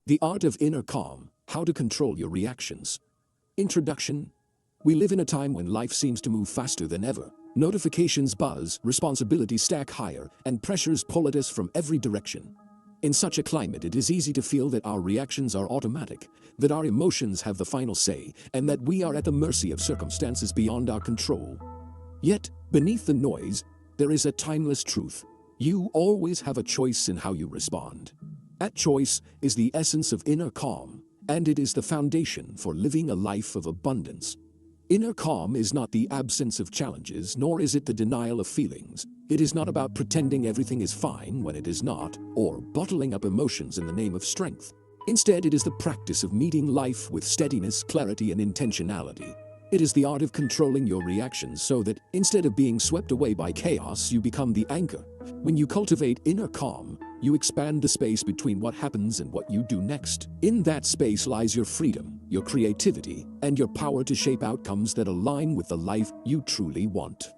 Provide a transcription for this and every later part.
The Art of Inner Calm, How to Control Your Reactions. Introduction. We live in a time when life seems to move faster than ever. Notifications buzz, responsibilities stack higher, and pressures pull at us from every direction. In such a climate, it is easy to feel that our reactions are automatic, that our emotions have the final say, and that we are at the mercy of circumstances beyond our control. Yet, beneath the noise, there is a timeless truth. You always have a choice in how you respond. That choice is the essence of inner calm, and it is the foundation for living a life of abundance. Inner calm is not the absence of challenges, nor is it the denial of feelings. It is not about pretending everything is fine when it is not, or bottling up emotions in the name of strength. Instead, it is the practice of meeting life with steadiness, clarity, and intentionality. It is the art of controlling your reactions so that, instead of being swept away by chaos, you become the anchor. When you cultivate inner calm, you expand the space between what happens and what you do next. In that space lies your freedom, your creativity, and your power to shape outcomes that align with the life you truly want.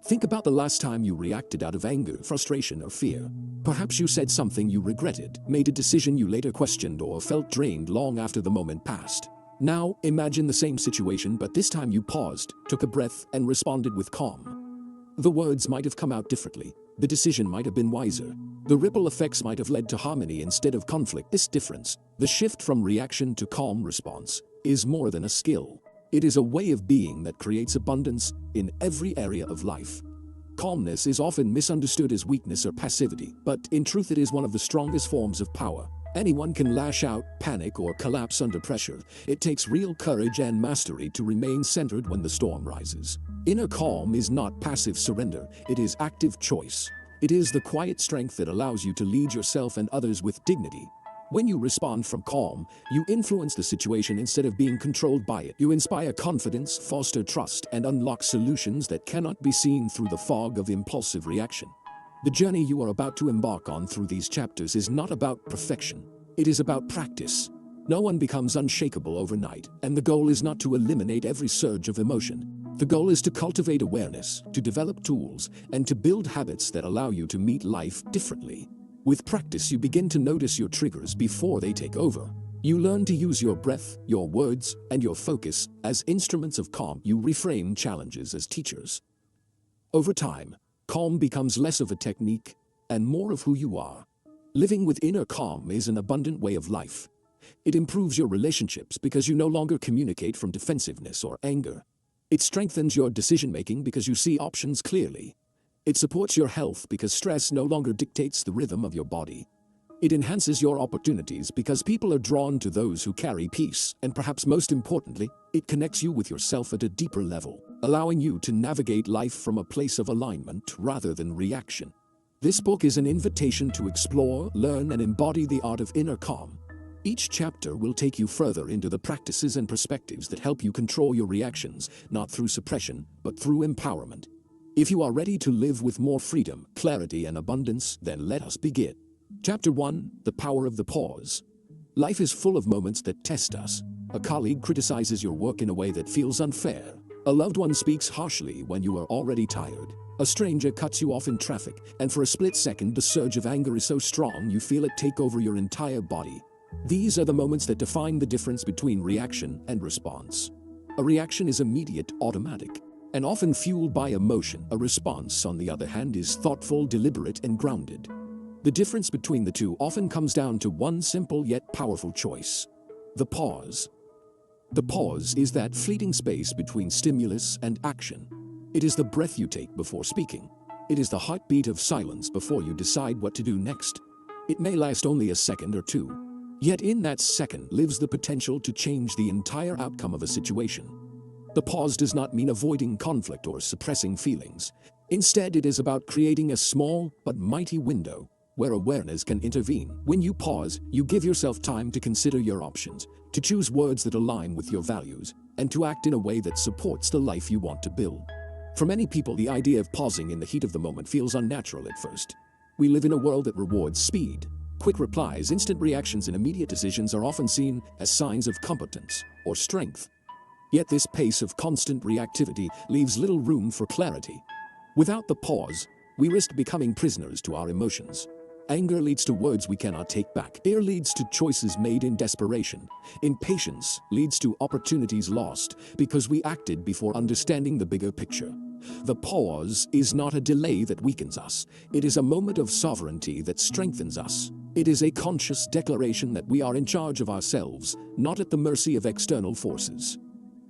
Think about the last time you reacted out of anger, frustration, or fear. Perhaps you said something you regretted, made a decision you later questioned, or felt drained long after the moment passed. Now, imagine the same situation, but this time you paused, took a breath, and responded with calm. The words might have come out differently. The decision might have been wiser. The ripple effects might have led to harmony instead of conflict. This difference, the shift from reaction to calm response, is more than a skill. It is a way of being that creates abundance in every area of life. Calmness is often misunderstood as weakness or passivity, but in truth it is one of the strongest forms of power. Anyone can lash out, panic, or collapse under pressure. It takes real courage and mastery to remain centered when the storm rises. Inner calm is not passive surrender, it is active choice. It is the quiet strength that allows you to lead yourself and others with dignity. When you respond from calm, you influence the situation instead of being controlled by it. You inspire confidence, foster trust, and unlock solutions that cannot be seen through the fog of impulsive reaction. The journey you are about to embark on through these chapters is not about perfection. It is about practice. No one becomes unshakable overnight, and the goal is not to eliminate every surge of emotion. The goal is to cultivate awareness, to develop tools, and to build habits that allow you to meet life differently. With practice, you begin to notice your triggers before they take over. You learn to use your breath, your words, and your focus as instruments of calm. You reframe challenges as teachers. Over time, calm becomes less of a technique and more of who you are. Living with inner calm is an abundant way of life. It improves your relationships because you no longer communicate from defensiveness or anger. It strengthens your decision-making because you see options clearly. It supports your health because stress no longer dictates the rhythm of your body. It enhances your opportunities because people are drawn to those who carry peace, and perhaps most importantly, it connects you with yourself at a deeper level, allowing you to navigate life from a place of alignment rather than reaction. This book is an invitation to explore, learn, and embody the art of inner calm. Each chapter will take you further into the practices and perspectives that help you control your reactions, not through suppression, but through empowerment. If you are ready to live with more freedom, clarity, and abundance, then let us begin. Chapter 1: The Power of the Pause. Life is full of moments that test us. A colleague criticizes your work in a way that feels unfair. A loved one speaks harshly when you are already tired. A stranger cuts you off in traffic, and for a split second, the surge of anger is so strong you feel it take over your entire body. These are the moments that define the difference between reaction and response. A reaction is immediate, automatic, and often fueled by emotion. A response, on the other hand, is thoughtful, deliberate, and grounded. The difference between the two often comes down to one simple yet powerful choice: the pause. The pause is that fleeting space between stimulus and action. It is the breath you take before speaking. It is the heartbeat of silence before you decide what to do next. It may last only a second or two, yet in that second lives the potential to change the entire outcome of a situation. The pause does not mean avoiding conflict or suppressing feelings. Instead, it is about creating a small but mighty window where awareness can intervene. When you pause, you give yourself time to consider your options, to choose words that align with your values, and to act in a way that supports the life you want to build. For many people, the idea of pausing in the heat of the moment feels unnatural at first. We live in a world that rewards speed. Quick replies, instant reactions, and immediate decisions are often seen as signs of competence or strength. Yet this pace of constant reactivity leaves little room for clarity. Without the pause, we risk becoming prisoners to our emotions. Anger leads to words we cannot take back. Fear leads to choices made in desperation. Impatience leads to opportunities lost because we acted before understanding the bigger picture. The pause is not a delay that weakens us. It is a moment of sovereignty that strengthens us. It is a conscious declaration that we are in charge of ourselves, not at the mercy of external forces.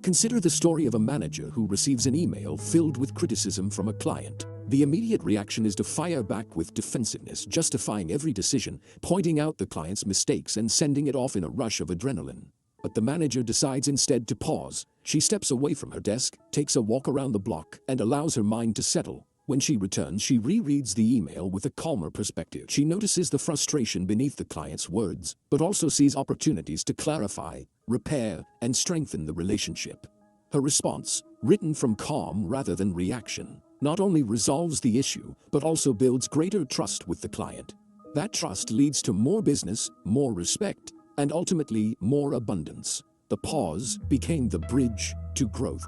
Consider the story of a manager who receives an email filled with criticism from a client. The immediate reaction is to fire back with defensiveness, justifying every decision, pointing out the client's mistakes and sending it off in a rush of adrenaline. But the manager decides instead to pause. She steps away from her desk, takes a walk around the block, and allows her mind to settle. When she returns, she rereads the email with a calmer perspective. She notices the frustration beneath the client's words, but also sees opportunities to clarify, repair, and strengthen the relationship. Her response, written from calm rather than reaction, not only resolves the issue, but also builds greater trust with the client. That trust leads to more business, more respect, and ultimately more abundance. The pause became the bridge to growth.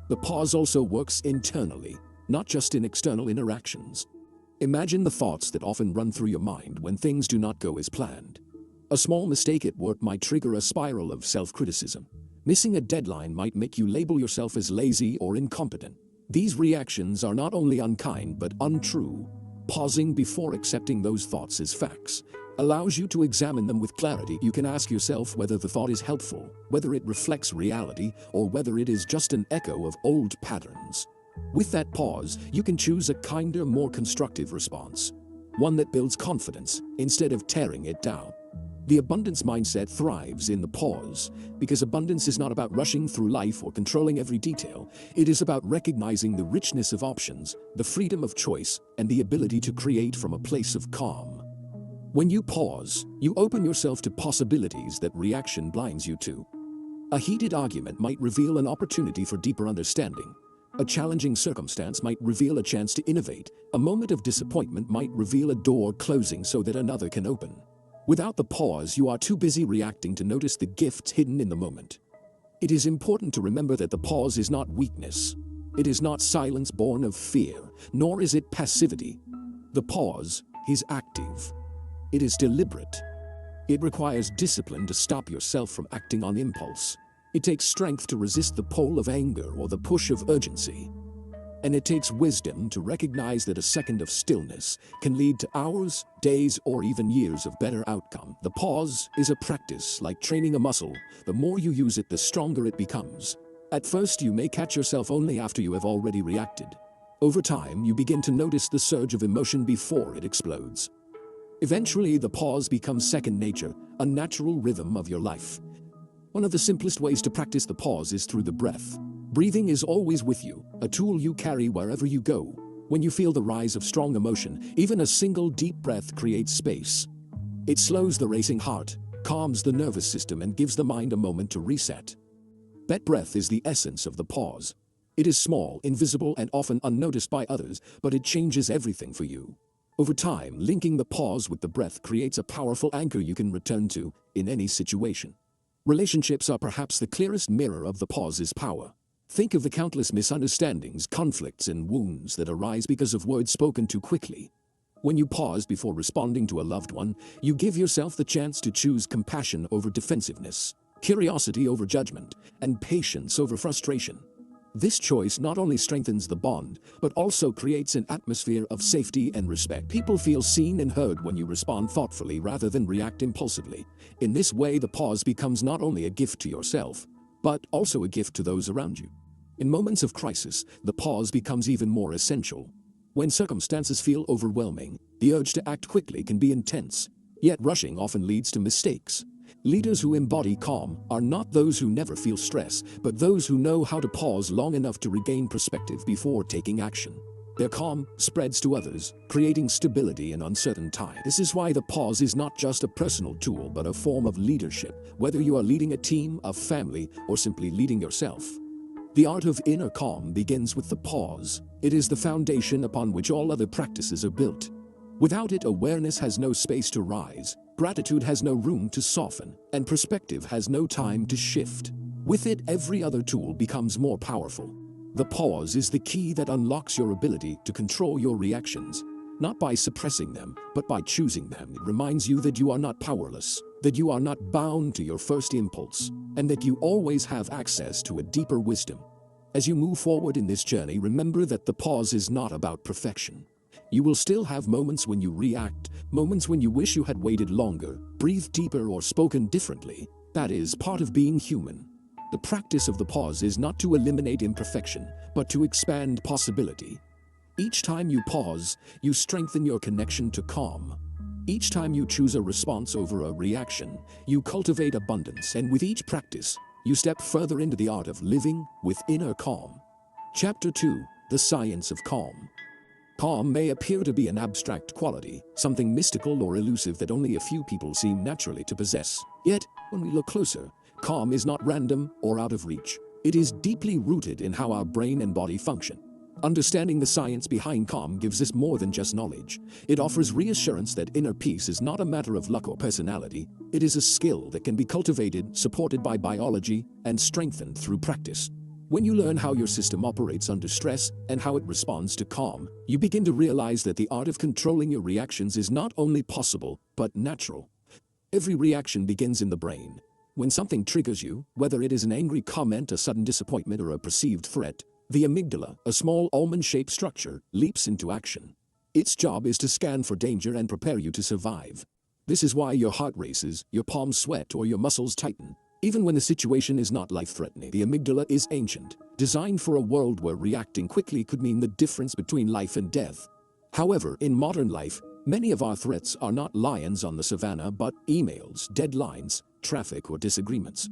The pause also works internally, not just in external interactions. Imagine the thoughts that often run through your mind when things do not go as planned. A small mistake at work might trigger a spiral of self-criticism. Missing a deadline might make you label yourself as lazy or incompetent. These reactions are not only unkind but untrue. Pausing before accepting those thoughts as facts allows you to examine them with clarity. You can ask yourself whether the thought is helpful, whether it reflects reality, or whether it is just an echo of old patterns. With that pause, you can choose a kinder, more constructive response, one that builds confidence instead of tearing it down. The abundance mindset thrives in the pause, because abundance is not about rushing through life or controlling every detail. It is about recognizing the richness of options, the freedom of choice, and the ability to create from a place of calm. When you pause, you open yourself to possibilities that reaction blinds you to. A heated argument might reveal an opportunity for deeper understanding. A challenging circumstance might reveal a chance to innovate. A moment of disappointment might reveal a door closing so that another can open. Without the pause, you are too busy reacting to notice the gifts hidden in the moment. It is important to remember that the pause is not weakness. It is not silence born of fear, nor is it passivity. The pause is active. It is deliberate. It requires discipline to stop yourself from acting on impulse. It takes strength to resist the pull of anger or the push of urgency. And it takes wisdom to recognize that a second of stillness can lead to hours, days, or even years of better outcome. The pause is a practice like training a muscle. The more you use it, the stronger it becomes. At first, you may catch yourself only after you have already reacted. Over time, you begin to notice the surge of emotion before it explodes. Eventually, the pause becomes second nature, a natural rhythm of your life. One of the simplest ways to practice the pause is through the breath. Breathing is always with you, a tool you carry wherever you go. When you feel the rise of strong emotion, even a single deep breath creates space. It slows the racing heart, calms the nervous system, and gives the mind a moment to reset. That breath is the essence of the pause. It is small, invisible, and often unnoticed by others, but it changes everything for you. Over time, linking the pause with the breath creates a powerful anchor you can return to in any situation. Relationships are perhaps the clearest mirror of the pause's power. Think of the countless misunderstandings, conflicts, and wounds that arise because of words spoken too quickly. When you pause before responding to a loved one, you give yourself the chance to choose compassion over defensiveness, curiosity over judgment, and patience over frustration. This choice not only strengthens the bond, but also creates an atmosphere of safety and respect. People feel seen and heard when you respond thoughtfully rather than react impulsively. In this way, the pause becomes not only a gift to yourself, but also a gift to those around you. In moments of crisis, the pause becomes even more essential. When circumstances feel overwhelming, the urge to act quickly can be intense, yet rushing often leads to mistakes. Leaders who embody calm are not those who never feel stress, but those who know how to pause long enough to regain perspective before taking action. Their calm spreads to others, creating stability in uncertain times. This is why the pause is not just a personal tool, but a form of leadership, whether you are leading a team, a family, or simply leading yourself. The art of inner calm begins with the pause. It is the foundation upon which all other practices are built. Without it, awareness has no space to rise, gratitude has no room to soften, and perspective has no time to shift. With it, every other tool becomes more powerful. The pause is the key that unlocks your ability to control your reactions. not by suppressing them, but by choosing them. It reminds you that you are not powerless, that you are not bound to your first impulse, and that you always have access to a deeper wisdom. As you move forward in this journey, remember that the pause is not about perfection. You will still have moments when you react, moments when you wish you had waited longer, breathed deeper, or spoken differently. That is part of being human. The practice of the pause is not to eliminate imperfection, but to expand possibility. Each time you pause, you strengthen your connection to calm. Each time you choose a response over a reaction, you cultivate abundance, and with each practice, you step further into the art of living with inner calm. Chapter 2: The Science of Calm. Calm may appear to be an abstract quality, something mystical or elusive that only a few people seem naturally to possess. Yet, when we look closer, calm is not random or out of reach. It is deeply rooted in how our brain and body function. Understanding the science behind calm gives us more than just knowledge. It offers reassurance that inner peace is not a matter of luck or personality. It is a skill that can be cultivated, supported by biology, and strengthened through practice. When you learn how your system operates under stress and how it responds to calm, you begin to realize that the art of controlling your reactions is not only possible, but natural. Every reaction begins in the brain. When something triggers you, whether it is an angry comment, a sudden disappointment, or a perceived threat, the amygdala, a small almond-shaped structure, leaps into action. Its job is to scan for danger and prepare you to survive. This is why your heart races, your palms sweat, or your muscles tighten. Even when the situation is not life-threatening, the amygdala is ancient, designed for a world where reacting quickly could mean the difference between life and death. However, in modern life, many of our threats are not lions on the savannah, but emails, deadlines, traffic, or disagreements.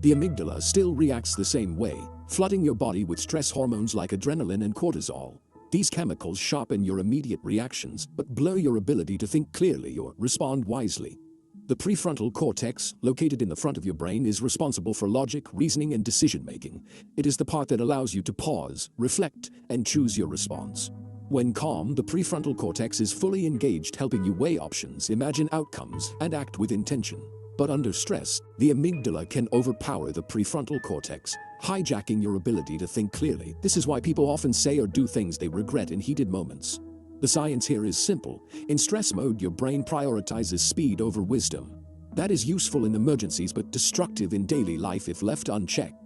The amygdala still reacts the same way, flooding your body with stress hormones like adrenaline and cortisol. These chemicals sharpen your immediate reactions, but blur your ability to think clearly or respond wisely. The prefrontal cortex, located in the front of your brain, is responsible for logic, reasoning, and decision-making. It is the part that allows you to pause, reflect, and choose your response. When calm, the prefrontal cortex is fully engaged, helping you weigh options, imagine outcomes, and act with intention. But under stress, the amygdala can overpower the prefrontal cortex, hijacking your ability to think clearly. This is why people often say or do things they regret in heated moments. The science here is simple. In stress mode, your brain prioritizes speed over wisdom. That is useful in emergencies, but destructive in daily life if left unchecked.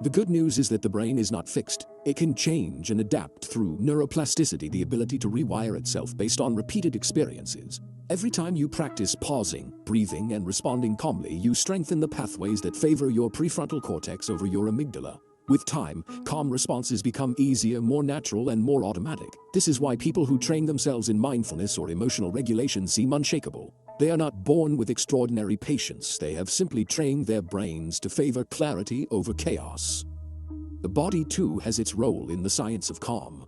The good news is that the brain is not fixed. It can change and adapt through neuroplasticity, the ability to rewire itself based on repeated experiences. Every time you practice pausing, breathing, and responding calmly, you strengthen the pathways that favor your prefrontal cortex over your amygdala. With time, calm responses become easier, more natural, and more automatic. This is why people who train themselves in mindfulness or emotional regulation seem unshakable. They are not born with extraordinary patience. They have simply trained their brains to favor clarity over chaos. The body, too, has its role in the science of calm.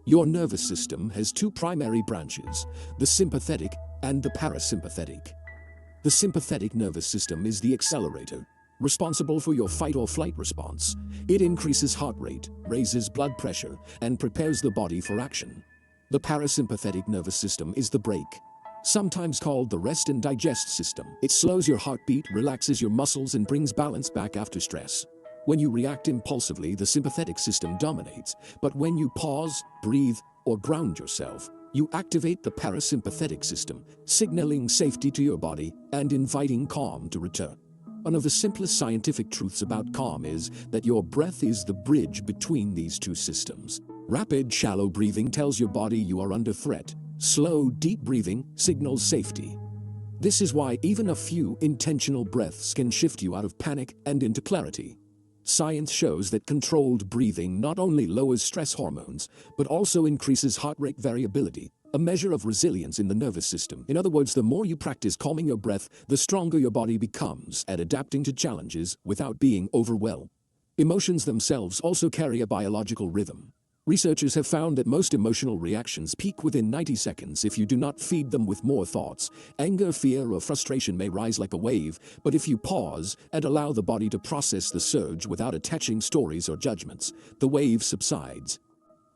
Your nervous system has two primary branches, the sympathetic and the parasympathetic. The sympathetic nervous system is the accelerator, responsible for your fight-or-flight response. It increases heart rate, raises blood pressure, and prepares the body for action. The parasympathetic nervous system is the brake, sometimes called the rest and digest system. It slows your heartbeat, relaxes your muscles, and brings balance back after stress. When you react impulsively, the sympathetic system dominates, but when you pause, breathe, or ground yourself, you activate the parasympathetic system, signaling safety to your body and inviting calm to return. One of the simplest scientific truths about calm is that your breath is the bridge between these two systems. Rapid, shallow breathing tells your body you are under threat. Slow, deep breathing signals safety. This is why even a few intentional breaths can shift you out of panic and into clarity. Science shows that controlled breathing not only lowers stress hormones, but also increases heart rate variability, a measure of resilience in the nervous system. In other words, the more you practice calming your breath, the stronger your body becomes at adapting to challenges without being overwhelmed. Emotions themselves also carry a biological rhythm. Researchers have found that most emotional reactions peak within 90 seconds if you do not feed them with more thoughts. Anger, fear, or frustration may rise like a wave, but if you pause and allow the body to process the surge without attaching stories or judgments, the wave subsides.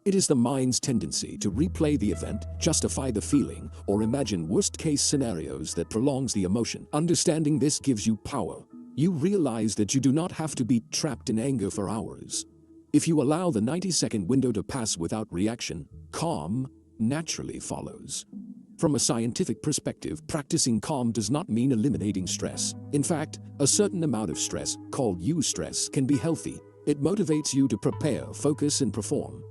It is the mind's tendency to replay the event, justify the feeling, or imagine worst-case scenarios that prolongs the emotion. Understanding this gives you power. You realize that you do not have to be trapped in anger for hours. If you allow the 90-second window to pass without reaction, calm naturally follows. From a scientific perspective, practicing calm does not mean eliminating stress. In fact, a certain amount of stress, called eustress, can be healthy. It motivates you to prepare, focus, and perform.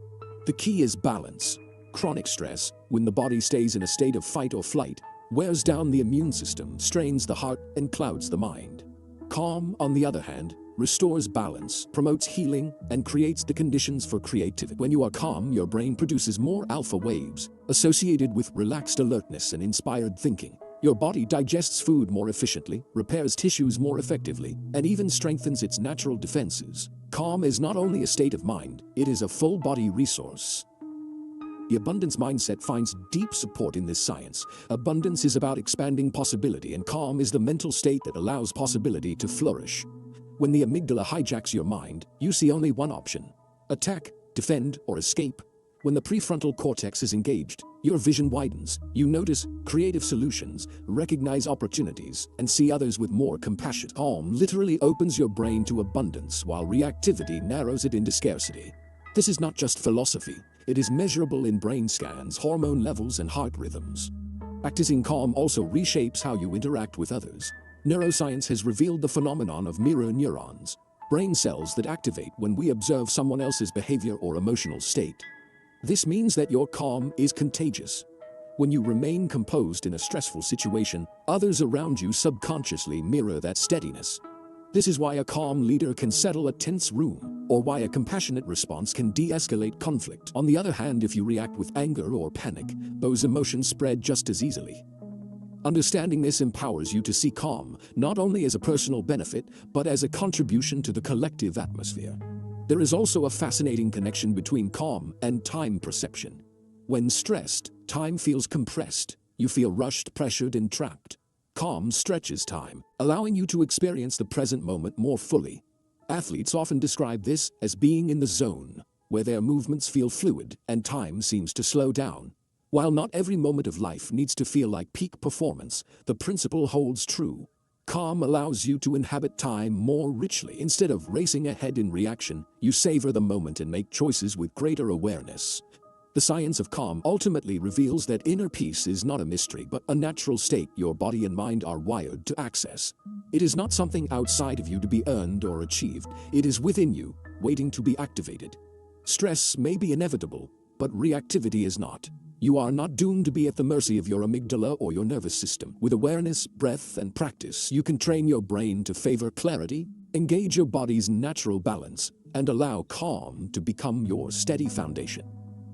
The key is balance. Chronic stress, when the body stays in a state of fight or flight, wears down the immune system, strains the heart, and clouds the mind. Calm, on the other hand, restores balance, promotes healing, and creates the conditions for creativity. When you are calm, your brain produces more alpha waves, associated with relaxed alertness and inspired thinking. Your body digests food more efficiently, repairs tissues more effectively, and even strengthens its natural defenses. Calm is not only a state of mind, it is a full-body resource. The abundance mindset finds deep support in this science. Abundance is about expanding possibility, and calm is the mental state that allows possibility to flourish. When the amygdala hijacks your mind, you see only one option: attack, defend, or escape. When the prefrontal cortex is engaged, your vision widens. You notice creative solutions, recognize opportunities, and see others with more compassion. Calm literally opens your brain to abundance, while reactivity narrows it into scarcity. This is not just philosophy. It is measurable in brain scans, hormone levels, and heart rhythms. Practicing calm also reshapes how you interact with others. Neuroscience has revealed the phenomenon of mirror neurons, brain cells that activate when we observe someone else's behavior or emotional state. This means that your calm is contagious. When you remain composed in a stressful situation, others around you subconsciously mirror that steadiness. This is why a calm leader can settle a tense room, or why a compassionate response can de-escalate conflict. On the other hand, if you react with anger or panic, those emotions spread just as easily. Understanding this empowers you to see calm, not only as a personal benefit, but as a contribution to the collective atmosphere. There is also a fascinating connection between calm and time perception. When stressed, time feels compressed. You feel rushed, pressured, and trapped. Calm stretches time, allowing you to experience the present moment more fully. Athletes often describe this as being in the zone, where their movements feel fluid and time seems to slow down. While not every moment of life needs to feel like peak performance, the principle holds true. Calm allows you to inhabit time more richly. Instead of racing ahead in reaction, you savor the moment and make choices with greater awareness. The science of calm ultimately reveals that inner peace is not a mystery, but a natural state your body and mind are wired to access. It is not something outside of you to be earned or achieved. It is within you, waiting to be activated. Stress may be inevitable, but reactivity is not. You are not doomed to be at the mercy of your amygdala or your nervous system. With awareness, breath, and practice, you can train your brain to favor clarity, engage your body's natural balance, and allow calm to become your steady foundation.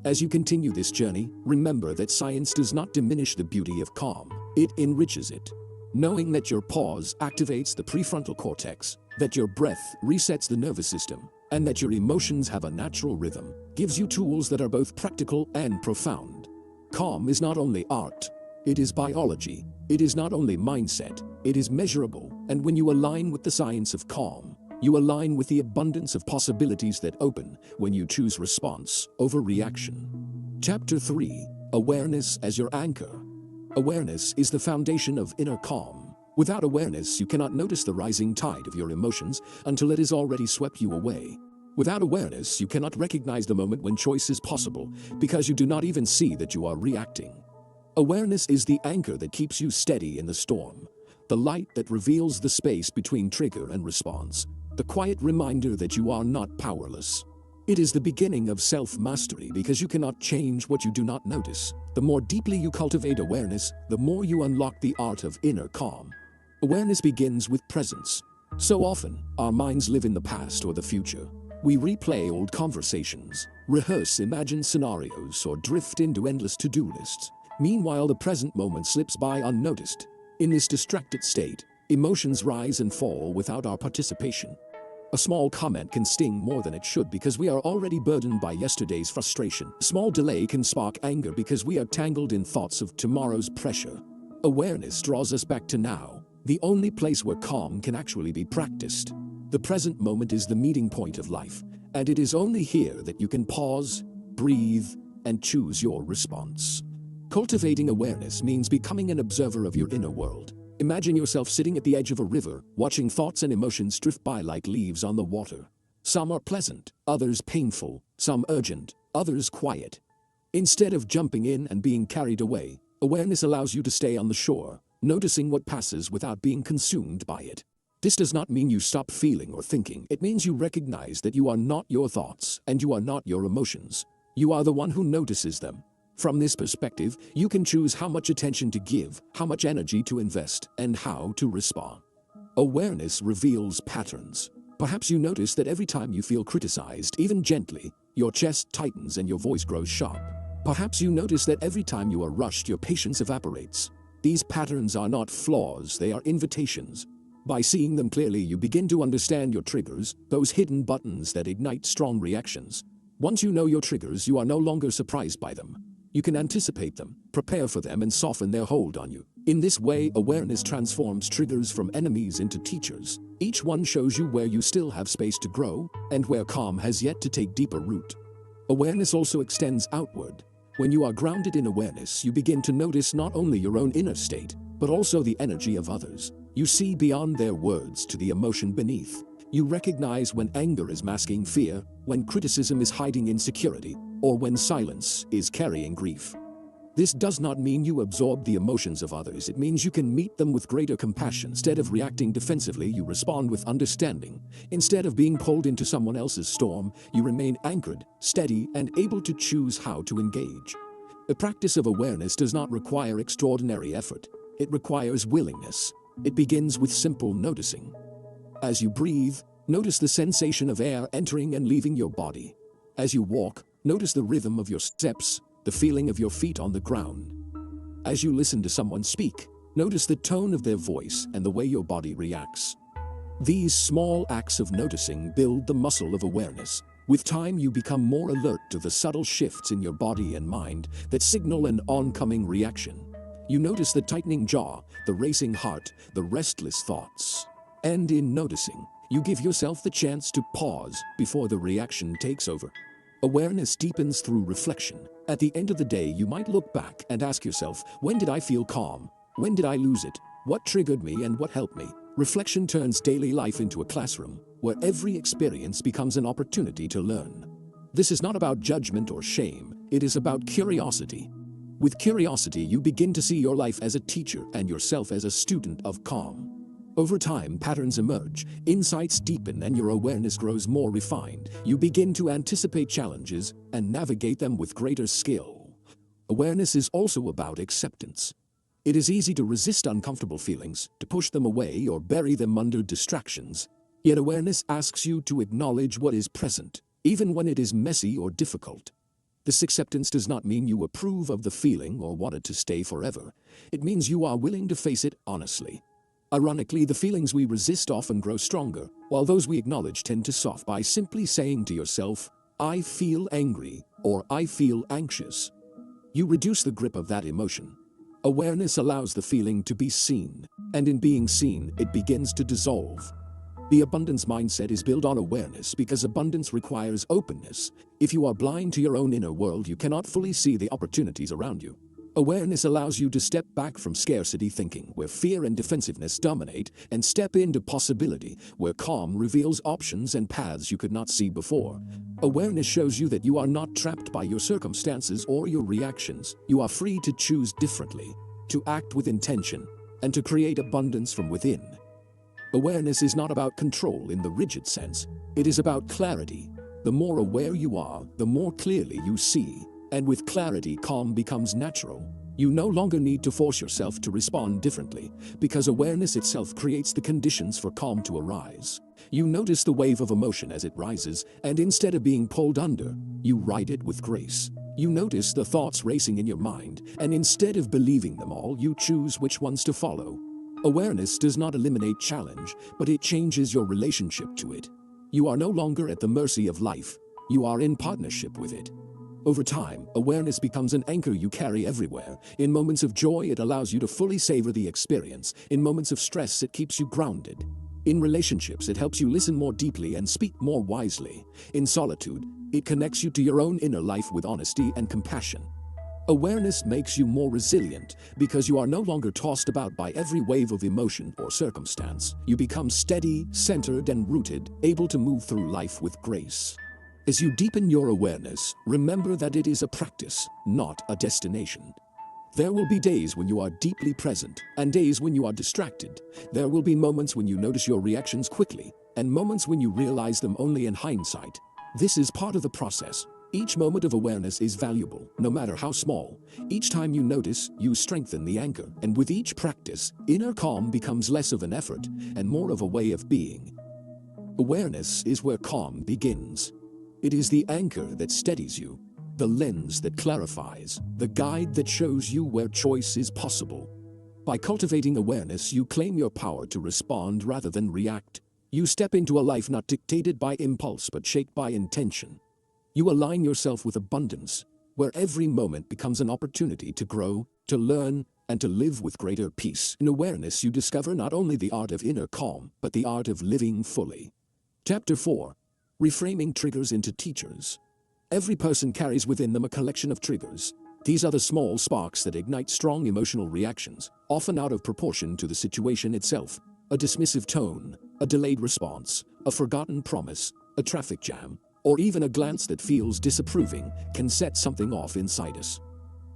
As you continue this journey, remember that science does not diminish the beauty of calm, it enriches it. Knowing that your pause activates the prefrontal cortex, that your breath resets the nervous system, and that your emotions have a natural rhythm, gives you tools that are both practical and profound. Calm is not only art, it is biology. It is not only mindset, it is measurable. And when you align with the science of calm, you align with the abundance of possibilities that open when you choose response over reaction. Chapter 3: Awareness as your anchor. Awareness is the foundation of inner calm. Without awareness, you cannot notice the rising tide of your emotions until it has already swept you away. Without awareness, you cannot recognize the moment when choice is possible, because you do not even see that you are reacting. Awareness is the anchor that keeps you steady in the storm, the light that reveals the space between trigger and response, the quiet reminder that you are not powerless. It is the beginning of self-mastery, because you cannot change what you do not notice. The more deeply you cultivate awareness, the more you unlock the art of inner calm. Awareness begins with presence. So often, our minds live in the past or the future. We replay old conversations, rehearse imagined scenarios, or drift into endless to-do lists. Meanwhile, the present moment slips by unnoticed. In this distracted state, emotions rise and fall without our participation. A small comment can sting more than it should because we are already burdened by yesterday's frustration. A small delay can spark anger because we are tangled in thoughts of tomorrow's pressure. Awareness draws us back to now, the only place where calm can actually be practiced. The present moment is the meeting point of life, and it is only here that you can pause, breathe, and choose your response. Cultivating awareness means becoming an observer of your inner world. Imagine yourself sitting at the edge of a river, watching thoughts and emotions drift by like leaves on the water. Some are pleasant, others painful, some urgent, others quiet. Instead of jumping in and being carried away, awareness allows you to stay on the shore, noticing what passes without being consumed by it. This does not mean you stop feeling or thinking. It means you recognize that you are not your thoughts and you are not your emotions. You are the one who notices them. From this perspective, you can choose how much attention to give, how much energy to invest, and how to respond. Awareness reveals patterns. Perhaps you notice that every time you feel criticized, even gently, your chest tightens and your voice grows sharp. Perhaps you notice that every time you are rushed, your patience evaporates. These patterns are not flaws, they are invitations. By seeing them clearly, you begin to understand your triggers, those hidden buttons that ignite strong reactions. Once you know your triggers, you are no longer surprised by them. You can anticipate them, prepare for them, and soften their hold on you. In this way, awareness transforms triggers from enemies into teachers. Each one shows you where you still have space to grow and where calm has yet to take deeper root. Awareness also extends outward. When you are grounded in awareness, you begin to notice not only your own inner state, but also the energy of others. You see beyond their words to the emotion beneath. You recognize when anger is masking fear, when criticism is hiding insecurity, or when silence is carrying grief. This does not mean you absorb the emotions of others. It means you can meet them with greater compassion. Instead of reacting defensively, you respond with understanding. Instead of being pulled into someone else's storm, you remain anchored, steady, and able to choose how to engage. The practice of awareness does not require extraordinary effort. It requires willingness. It begins with simple noticing. As you breathe, notice the sensation of air entering and leaving your body. As you walk, notice the rhythm of your steps, the feeling of your feet on the ground. As you listen to someone speak, notice the tone of their voice and the way your body reacts. These small acts of noticing build the muscle of awareness. With time, you become more alert to the subtle shifts in your body and mind that signal an oncoming reaction. You notice the tightening jaw, the racing heart, the restless thoughts. And in noticing, you give yourself the chance to pause before the reaction takes over. Awareness deepens through reflection. At the end of the day, you might look back and ask yourself, when did I feel calm? When did I lose it? What triggered me and what helped me? Reflection turns daily life into a classroom, where every experience becomes an opportunity to learn. This is not about judgment or shame, it is about curiosity. With curiosity, you begin to see your life as a teacher and yourself as a student of calm. Over time, patterns emerge, insights deepen, and your awareness grows more refined. You begin to anticipate challenges and navigate them with greater skill. Awareness is also about acceptance. It is easy to resist uncomfortable feelings, to push them away or bury them under distractions. Yet awareness asks you to acknowledge what is present, even when it is messy or difficult. This acceptance does not mean you approve of the feeling or want it to stay forever. It means you are willing to face it honestly. Ironically, the feelings we resist often grow stronger, while those we acknowledge tend to soften. By simply saying to yourself, I feel angry, or I feel anxious, you reduce the grip of that emotion. Awareness allows the feeling to be seen, and in being seen, it begins to dissolve. The abundance mindset is built on awareness because abundance requires openness. If you are blind to your own inner world, you cannot fully see the opportunities around you. Awareness allows you to step back from scarcity thinking, where fear and defensiveness dominate, and step into possibility, where calm reveals options and paths you could not see before. Awareness shows you that you are not trapped by your circumstances or your reactions. You are free to choose differently, to act with intention, and to create abundance from within. Awareness is not about control in the rigid sense. It is about clarity. The more aware you are, the more clearly you see. And with clarity, calm becomes natural. You no longer need to force yourself to respond differently, because awareness itself creates the conditions for calm to arise. You notice the wave of emotion as it rises, and instead of being pulled under, you ride it with grace. You notice the thoughts racing in your mind, and instead of believing them all, you choose which ones to follow. Awareness does not eliminate challenge, but it changes your relationship to it. You are no longer at the mercy of life. You are in partnership with it. Over time, awareness becomes an anchor you carry everywhere. In moments of joy, it allows you to fully savor the experience. In moments of stress, it keeps you grounded. In relationships, it helps you listen more deeply and speak more wisely. In solitude, it connects you to your own inner life with honesty and compassion. Awareness makes you more resilient because you are no longer tossed about by every wave of emotion or circumstance. You become steady, centered, and rooted, able to move through life with grace. As you deepen your awareness, remember that it is a practice, not a destination. There will be days when you are deeply present, and days when you are distracted. There will be moments when you notice your reactions quickly, and moments when you realize them only in hindsight. This is part of the process. Each moment of awareness is valuable, no matter how small. Each time you notice, you strengthen the anchor, and with each practice, inner calm becomes less of an effort and more of a way of being. Awareness is where calm begins. It is the anchor that steadies you, the lens that clarifies, the guide that shows you where choice is possible. By cultivating awareness, you claim your power to respond rather than react. You step into a life not dictated by impulse but shaped by intention. You align yourself with abundance, where every moment becomes an opportunity to grow, to learn, and to live with greater peace. In awareness, you discover not only the art of inner calm, but the art of living fully. Chapter 4. Reframing triggers into teachers. Every person carries within them a collection of triggers. These are the small sparks that ignite strong emotional reactions, often out of proportion to the situation itself. A dismissive tone, a delayed response, a forgotten promise, a traffic jam, or even a glance that feels disapproving can set something off inside us.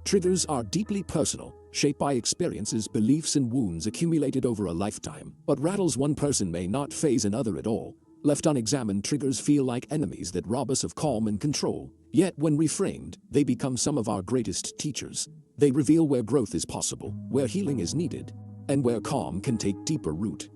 Triggers are deeply personal, shaped by experiences, beliefs, and wounds accumulated over a lifetime. What rattles one person may not faze another at all. Left unexamined, triggers feel like enemies that rob us of calm and control. Yet, when reframed, they become some of our greatest teachers. They reveal where growth is possible, where healing is needed, and where calm can take deeper root.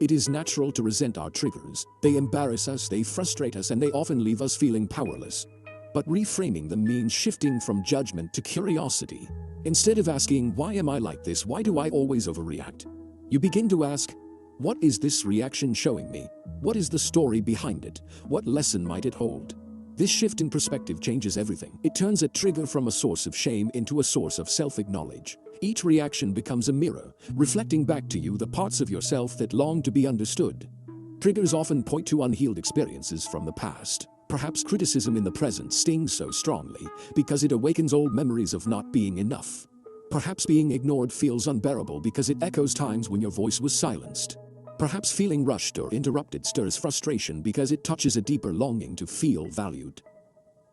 It is natural to resent our triggers. They embarrass us, they frustrate us, and they often leave us feeling powerless. But reframing them means shifting from judgment to curiosity. Instead of asking, "Why am I like this? Why do I always overreact?" you begin to ask, "What is this reaction showing me? What is the story behind it? What lesson might it hold?" This shift in perspective changes everything. It turns a trigger from a source of shame into a source of self-acknowledge. Each reaction becomes a mirror, reflecting back to you the parts of yourself that long to be understood. Triggers often point to unhealed experiences from the past. Perhaps criticism in the present stings so strongly because it awakens old memories of not being enough. Perhaps being ignored feels unbearable because it echoes times when your voice was silenced. Perhaps feeling rushed or interrupted stirs frustration because it touches a deeper longing to feel valued.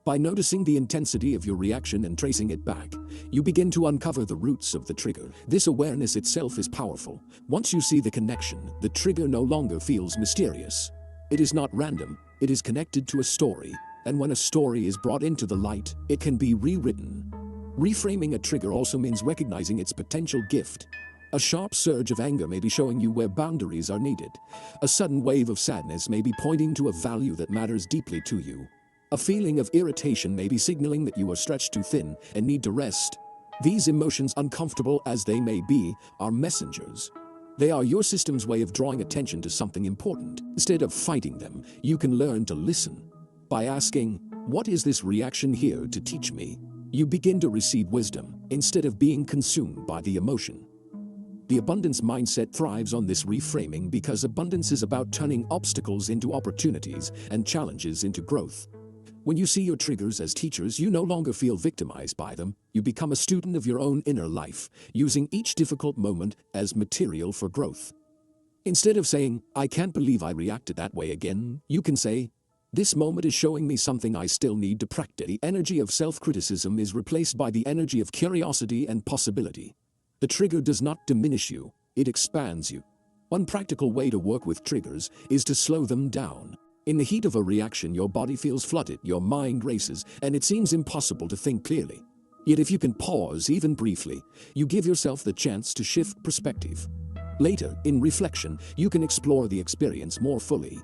By noticing the intensity of your reaction and tracing it back, you begin to uncover the roots of the trigger. This awareness itself is powerful. Once you see the connection, the trigger no longer feels mysterious. It is not random, it is connected to a story, and when a story is brought into the light, it can be rewritten. Reframing a trigger also means recognizing its potential gift. A sharp surge of anger may be showing you where boundaries are needed. A sudden wave of sadness may be pointing to a value that matters deeply to you. A feeling of irritation may be signaling that you are stretched too thin and need to rest. These emotions, uncomfortable as they may be, are messengers. They are your system's way of drawing attention to something important. Instead of fighting them, you can learn to listen. By asking, "What is this reaction here to teach me?" you begin to receive wisdom instead of being consumed by the emotion. The abundance mindset thrives on this reframing because abundance is about turning obstacles into opportunities and challenges into growth. When you see your triggers as teachers, you no longer feel victimized by them. You become a student of your own inner life, using each difficult moment as material for growth. Instead of saying, "I can't believe I reacted that way again," you can say, "This moment is showing me something I still need to practice." The energy of self-criticism is replaced by the energy of curiosity and possibility. The trigger does not diminish you, it expands you. One practical way to work with triggers is to slow them down. In the heat of a reaction, your body feels flooded, your mind races, and it seems impossible to think clearly. Yet if you can pause, even briefly, you give yourself the chance to shift perspective. Later, in reflection, you can explore the experience more fully.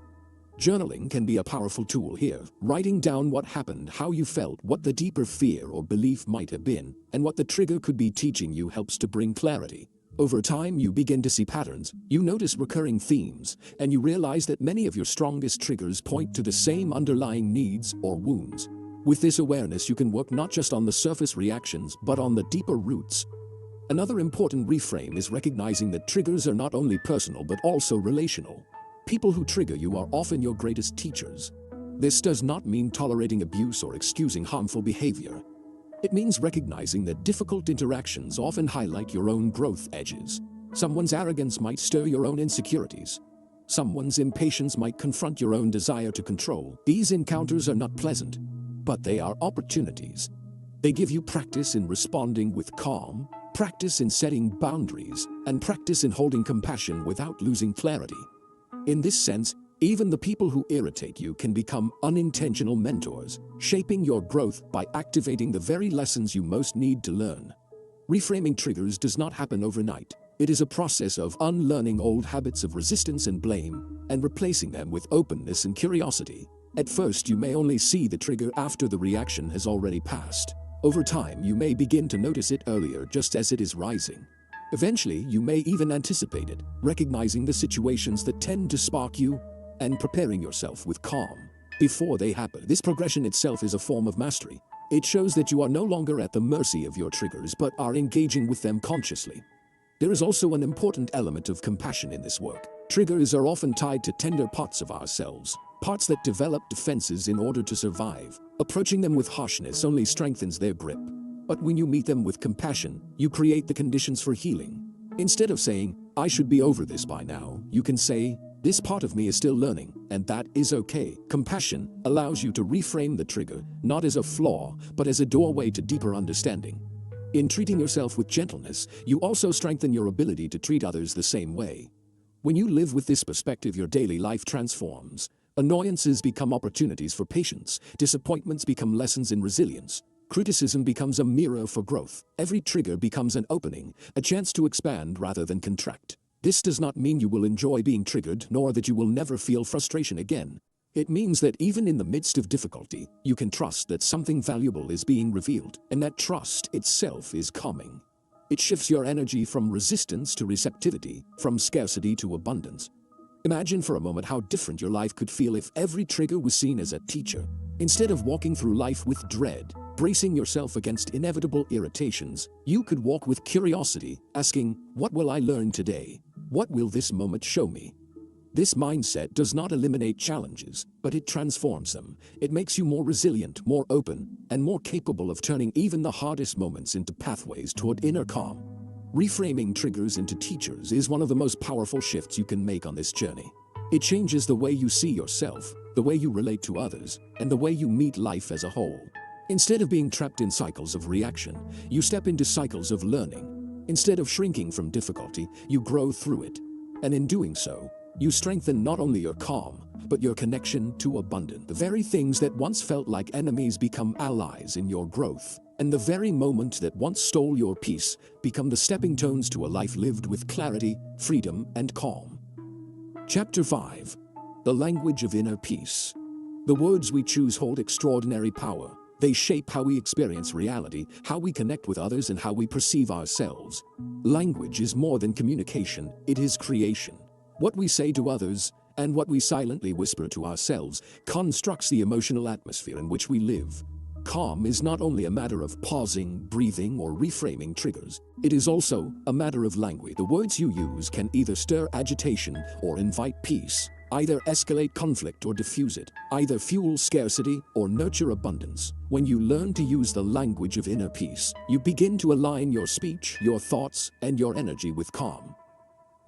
Journaling can be a powerful tool here. Writing down what happened, how you felt, what the deeper fear or belief might have been, and what the trigger could be teaching you helps to bring clarity. Over time, you begin to see patterns, you notice recurring themes, and you realize that many of your strongest triggers point to the same underlying needs or wounds. With this awareness, you can work not just on the surface reactions, but on the deeper roots. Another important reframe is recognizing that triggers are not only personal but also relational. People who trigger you are often your greatest teachers. This does not mean tolerating abuse or excusing harmful behavior. It means recognizing that difficult interactions often highlight your own growth edges. Someone's arrogance might stir your own insecurities. Someone's impatience might confront your own desire to control. These encounters are not pleasant, but they are opportunities. They give you practice in responding with calm, practice in setting boundaries, and practice in holding compassion without losing clarity. In this sense, even the people who irritate you can become unintentional mentors, shaping your growth by activating the very lessons you most need to learn. Reframing triggers does not happen overnight. It is a process of unlearning old habits of resistance and blame, and replacing them with openness and curiosity. At first, you may only see the trigger after the reaction has already passed. Over time, you may begin to notice it earlier, just as it is rising. Eventually, you may even anticipate it, recognizing the situations that tend to spark you, and preparing yourself with calm before they happen. This progression itself is a form of mastery. It shows that you are no longer at the mercy of your triggers, but are engaging with them consciously. There is also an important element of compassion in this work. Triggers are often tied to tender parts of ourselves, parts that develop defenses in order to survive. Approaching them with harshness only strengthens their grip. But when you meet them with compassion, you create the conditions for healing. Instead of saying, "I should be over this by now," you can say, "This part of me is still learning, and that is okay." Compassion allows you to reframe the trigger, not as a flaw, but as a doorway to deeper understanding. In treating yourself with gentleness, you also strengthen your ability to treat others the same way. When you live with this perspective, your daily life transforms. Annoyances become opportunities for patience, disappointments become lessons in resilience, criticism becomes a mirror for growth. Every trigger becomes an opening, a chance to expand rather than contract. This does not mean you will enjoy being triggered, nor that you will never feel frustration again. It means that even in the midst of difficulty, you can trust that something valuable is being revealed, and that trust itself is calming. It shifts your energy from resistance to receptivity, from scarcity to abundance. Imagine for a moment how different your life could feel if every trigger was seen as a teacher. Instead of walking through life with dread, bracing yourself against inevitable irritations, you could walk with curiosity, asking, "What will I learn today? What will this moment show me?" This mindset does not eliminate challenges, but it transforms them. It makes you more resilient, more open, and more capable of turning even the hardest moments into pathways toward inner calm. Reframing triggers into teachers is one of the most powerful shifts you can make on this journey. It changes the way you see yourself, the way you relate to others, and the way you meet life as a whole. Instead of being trapped in cycles of reaction, you step into cycles of learning. Instead of shrinking from difficulty, you grow through it. And in doing so, you strengthen not only your calm, but your connection to abundance. The very things that once felt like enemies become allies in your growth. And the very moments that once stole your peace become the stepping stones to a life lived with clarity, freedom, and calm. Chapter 5. The Language of Inner Peace. The words we choose hold extraordinary power. They shape how we experience reality, how we connect with others, and how we perceive ourselves. Language is more than communication, it is creation. What we say to others, and what we silently whisper to ourselves, constructs the emotional atmosphere in which we live. Calm is not only a matter of pausing, breathing, or reframing triggers. It is also a matter of language. The words you use can either stir agitation or invite peace, either escalate conflict or diffuse it, either fuel scarcity or nurture abundance. When you learn to use the language of inner peace, you begin to align your speech, your thoughts, and your energy with calm.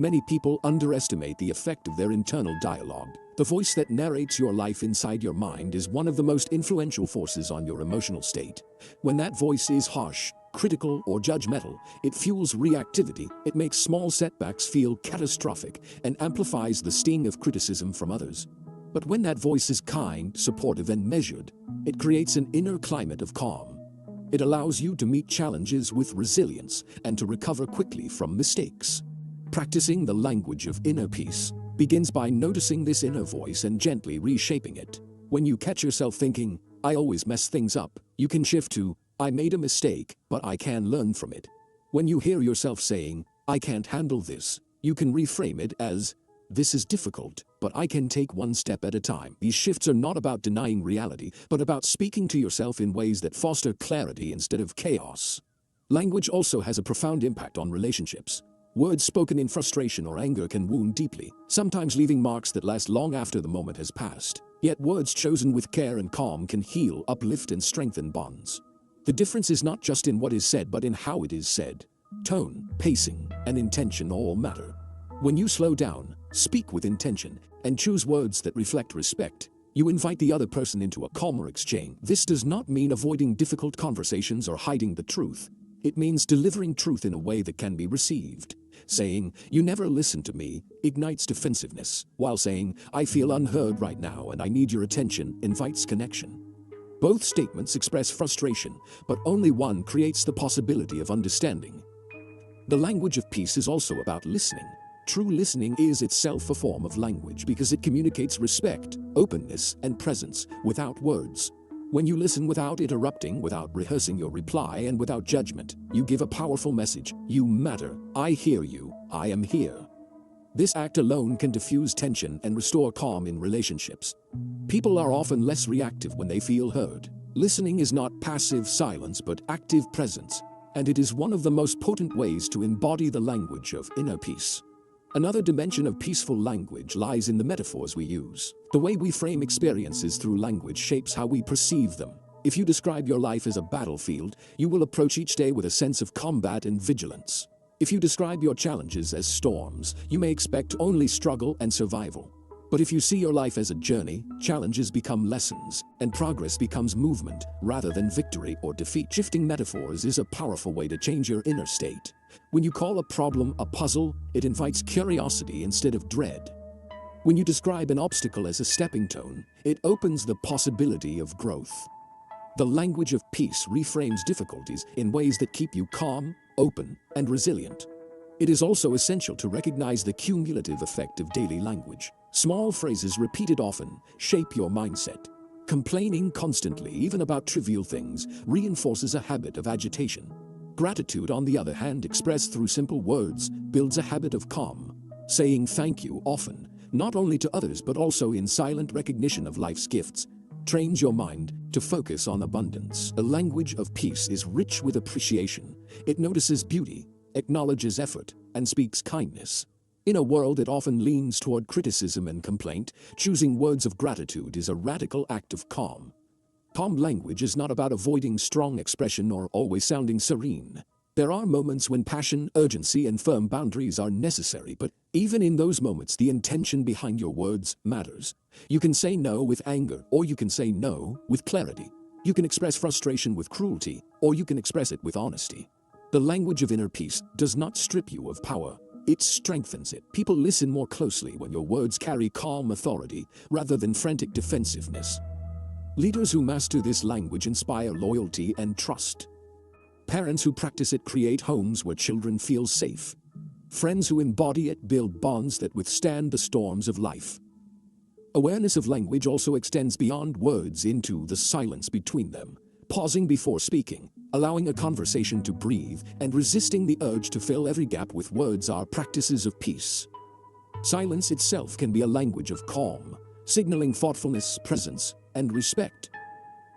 Many people underestimate the effect of their internal dialogue. The voice that narrates your life inside your mind is one of the most influential forces on your emotional state. When that voice is harsh, critical, or judgmental, it fuels reactivity, it makes small setbacks feel catastrophic, and amplifies the sting of criticism from others. But when that voice is kind, supportive, and measured, it creates an inner climate of calm. It allows you to meet challenges with resilience and to recover quickly from mistakes. Practicing the language of inner peace begins by noticing this inner voice and gently reshaping it. When you catch yourself thinking, "I always mess things up," you can shift to, "I made a mistake, but I can learn from it." When you hear yourself saying, "I can't handle this," you can reframe it as, "This is difficult, but I can take one step at a time." These shifts are not about denying reality, but about speaking to yourself in ways that foster clarity instead of chaos. Language also has a profound impact on relationships. Words spoken in frustration or anger can wound deeply, sometimes leaving marks that last long after the moment has passed. Yet words chosen with care and calm can heal, uplift, and strengthen bonds. The difference is not just in what is said, but in how it is said. Tone, pacing, and intention all matter. When you slow down, Speak with intention and choose words that reflect respect. You invite the other person into a calmer exchange. This does not mean avoiding difficult conversations or hiding the truth. It means delivering truth in a way that can be received. Saying, "You never listen to me," ignites defensiveness, while saying, "I feel unheard right now and I need your attention," invites connection. Both statements express frustration, but only one creates the possibility of understanding. The language of peace is also about listening. True listening is itself a form of language because it communicates respect, openness, and presence without words. When you listen without interrupting, without rehearsing your reply, and without judgment, you give a powerful message. You matter. I hear you. I am here. This act alone can diffuse tension and restore calm in relationships. People are often less reactive when they feel heard. Listening is not passive silence but active presence, and it is one of the most potent ways to embody the language of inner peace. Another dimension of peaceful language lies in the metaphors we use. The way we frame experiences through language shapes how we perceive them. If you describe your life as a battlefield, you will approach each day with a sense of combat and vigilance. If you describe your challenges as storms, you may expect only struggle and survival. But if you see your life as a journey, challenges become lessons, and progress becomes movement rather than victory or defeat. Shifting metaphors is a powerful way to change your inner state. When you call a problem a puzzle, it invites curiosity instead of dread. When you describe an obstacle as a stepping stone, it opens the possibility of growth. The language of peace reframes difficulties in ways that keep you calm, open, and resilient. It is also essential to recognize the cumulative effect of daily language. Small phrases repeated often shape your mindset. Complaining constantly, even about trivial things, reinforces a habit of agitation. Gratitude, on the other hand, expressed through simple words, builds a habit of calm. Saying thank you often, not only to others but also in silent recognition of life's gifts, trains your mind to focus on abundance. The language of peace is rich with appreciation. It notices beauty, acknowledges effort, and speaks kindness. In a world that often leans toward criticism and complaint, choosing words of gratitude is a radical act of calm. Calm language is not about avoiding strong expression or always sounding serene. There are moments when passion, urgency, and firm boundaries are necessary, but even in those moments, the intention behind your words matters. You can say no with anger, or you can say no with clarity. You can express frustration with cruelty, or you can express it with honesty. The language of inner peace does not strip you of power. It strengthens it. People listen more closely when your words carry calm authority rather than frantic defensiveness. Leaders who master this language inspire loyalty and trust. Parents who practice it create homes where children feel safe. Friends who embody it build bonds that withstand the storms of life. Awareness of language also extends beyond words into the silence between them. Pausing before speaking, allowing a conversation to breathe, and resisting the urge to fill every gap with words are practices of peace. Silence itself can be a language of calm, signaling thoughtfulness, presence, and respect.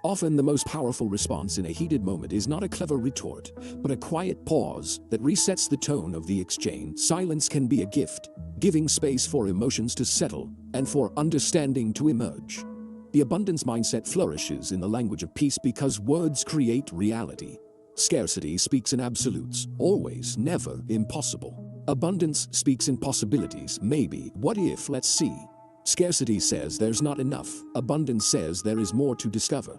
Often the most powerful response in a heated moment is not a clever retort, but a quiet pause that resets the tone of the exchange. Silence can be a gift, giving space for emotions to settle and for understanding to emerge. The abundance mindset flourishes in the language of peace because words create reality. Scarcity speaks in absolutes, always, never, impossible. Abundance speaks in possibilities, maybe, what if, let's see. Scarcity says there's not enough. Abundance says there is more to discover.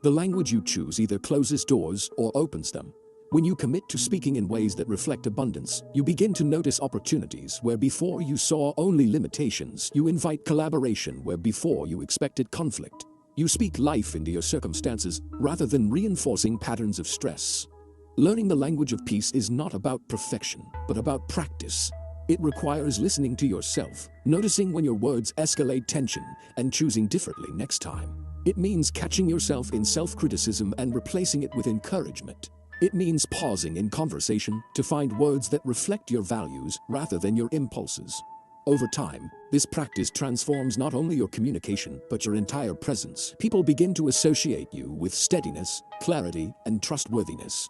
The language you choose either closes doors or opens them. When you commit to speaking in ways that reflect abundance, you begin to notice opportunities where before you saw only limitations. You invite collaboration where before you expected conflict. You speak life into your circumstances rather than reinforcing patterns of stress. Learning the language of peace is not about perfection, but about practice. It requires listening to yourself, noticing when your words escalate tension, and choosing differently next time. It means catching yourself in self-criticism and replacing it with encouragement. It means pausing in conversation to find words that reflect your values rather than your impulses. Over time, this practice transforms not only your communication, but your entire presence. People begin to associate you with steadiness, clarity, and trustworthiness.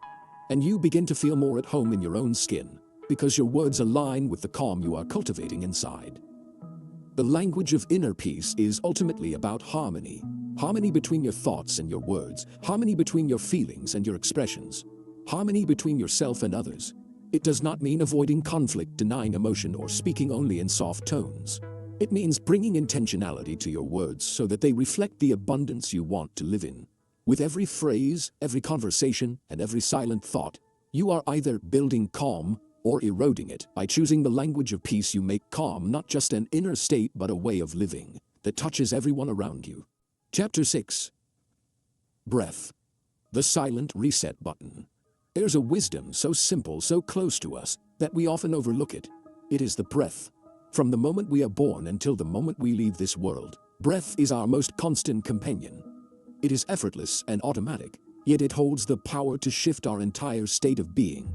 And you begin to feel more at home in your own skin, because your words align with the calm you are cultivating inside. The language of inner peace is ultimately about harmony. Harmony between your thoughts and your words. Harmony between your feelings and your expressions. Harmony between yourself and others. It does not mean avoiding conflict, denying emotion, or speaking only in soft tones. It means bringing intentionality to your words so that they reflect the abundance you want to live in. With every phrase, every conversation, and every silent thought, you are either building calm or eroding it. By choosing the language of peace, you make calm not just an inner state but a way of living that touches everyone around you. Chapter 6. Breath. The silent reset button. There's a wisdom so simple, so close to us, that we often overlook it. It is the breath. From the moment we are born until the moment we leave this world, breath is our most constant companion. It is effortless and automatic, yet it holds the power to shift our entire state of being.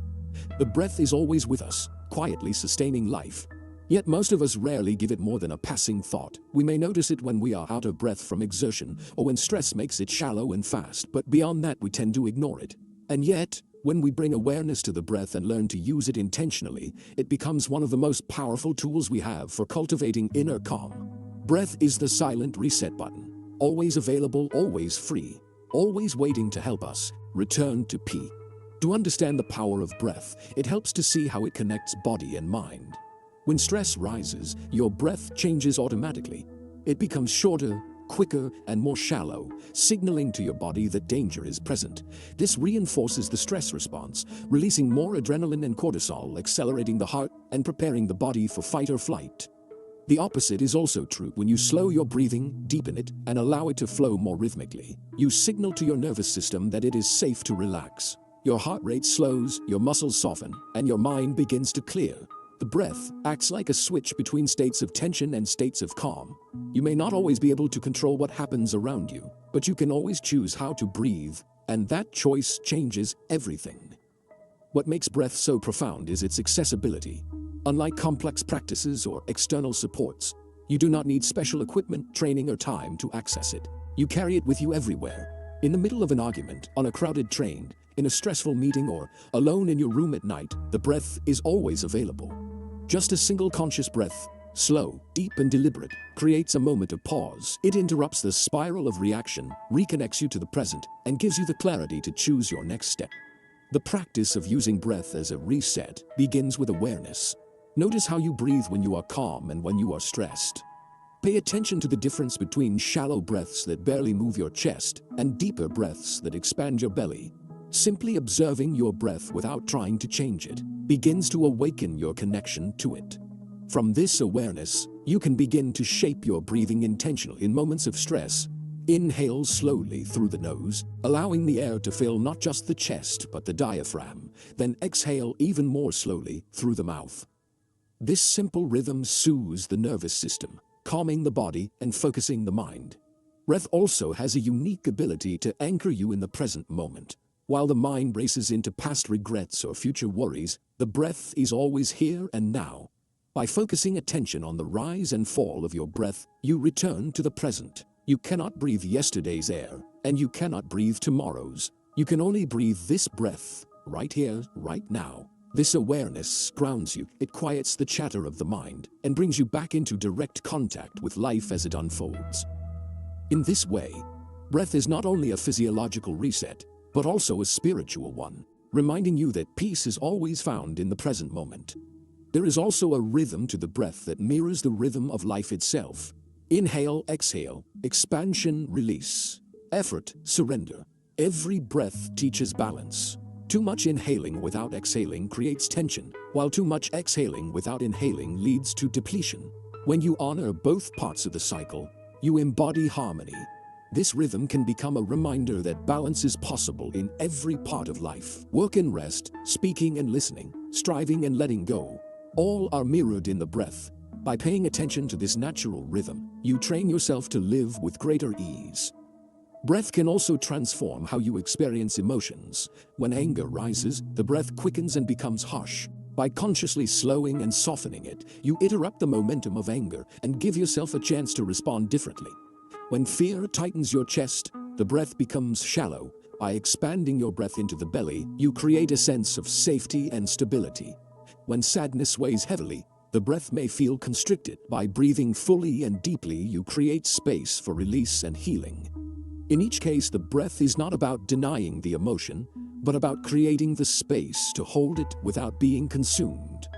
The breath is always with us, quietly sustaining life. Yet most of us rarely give it more than a passing thought. We may notice it when we are out of breath from exertion or when stress makes it shallow and fast, but beyond that we tend to ignore it. And yet, when we bring awareness to the breath and learn to use it intentionally, it becomes one of the most powerful tools we have for cultivating inner calm. Breath is the silent reset button. Always available, always free, always waiting to help us return to peace. To understand the power of breath, it helps to see how it connects body and mind. When stress rises, your breath changes automatically. It becomes shorter, quicker, and more shallow, signaling to your body that danger is present. This reinforces the stress response, releasing more adrenaline and cortisol, accelerating the heart and preparing the body for fight or flight. The opposite is also true. When you slow your breathing, deepen it, and allow it to flow more rhythmically, you signal to your nervous system that it is safe to relax. Your heart rate slows, your muscles soften, and your mind begins to clear. The breath acts like a switch between states of tension and states of calm. You may not always be able to control what happens around you, but you can always choose how to breathe, and that choice changes everything. What makes breath so profound is its accessibility. Unlike complex practices or external supports, you do not need special equipment, training, or time to access it. You carry it with you everywhere. In the middle of an argument, on a crowded train, in a stressful meeting, or alone in your room at night, the breath is always available. Just a single conscious breath, slow, deep, and deliberate, creates a moment of pause. It interrupts the spiral of reaction, reconnects you to the present, and gives you the clarity to choose your next step. The practice of using breath as a reset begins with awareness. Notice how you breathe when you are calm and when you are stressed. Pay attention to the difference between shallow breaths that barely move your chest and deeper breaths that expand your belly. Simply observing your breath without trying to change it begins to awaken your connection to it. From this awareness, you can begin to shape your breathing intentionally. In moments of stress, inhale slowly through the nose, allowing the air to fill not just the chest but the diaphragm. Then exhale even more slowly through the mouth. This simple rhythm soothes the nervous system, calming the body and focusing the mind. Breath also has a unique ability to anchor you in the present moment. While the mind races into past regrets or future worries, the breath is always here and now. By focusing attention on the rise and fall of your breath, you return to the present. You cannot breathe yesterday's air, and you cannot breathe tomorrow's. You can only breathe this breath, right here, right now. This awareness grounds you. It quiets the chatter of the mind and brings you back into direct contact with life as it unfolds. In this way, breath is not only a physiological reset, but also a spiritual one, reminding you that peace is always found in the present moment. There is also a rhythm to the breath that mirrors the rhythm of life itself. Inhale, exhale, expansion, release, effort, surrender. Every breath teaches balance. Too much inhaling without exhaling creates tension, while too much exhaling without inhaling leads to depletion. When you honor both parts of the cycle, you embody harmony. This rhythm can become a reminder that balance is possible in every part of life. Work and rest, speaking and listening, striving and letting go, all are mirrored in the breath. By paying attention to this natural rhythm, you train yourself to live with greater ease. Breath can also transform how you experience emotions. When anger rises, the breath quickens and becomes harsh. By consciously slowing and softening it, you interrupt the momentum of anger and give yourself a chance to respond differently. When fear tightens your chest, the breath becomes shallow. By expanding your breath into the belly, you create a sense of safety and stability. When sadness weighs heavily, the breath may feel constricted. By breathing fully and deeply, you create space for release and healing. In each case, the breath is not about denying the emotion, but about creating the space to hold it without being consumed.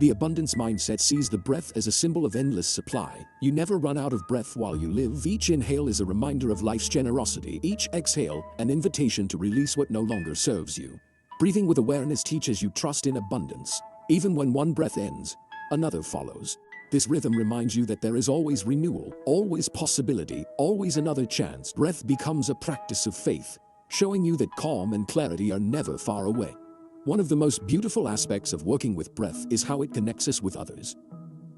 The abundance mindset sees the breath as a symbol of endless supply. You never run out of breath while you live. Each inhale is a reminder of life's generosity. Each exhale, an invitation to release what no longer serves you. Breathing with awareness teaches you trust in abundance. Even when one breath ends, another follows. This rhythm reminds you that there is always renewal, always possibility, always another chance. Breath becomes a practice of faith, showing you that calm and clarity are never far away. One of the most beautiful aspects of working with breath is how it connects us with others.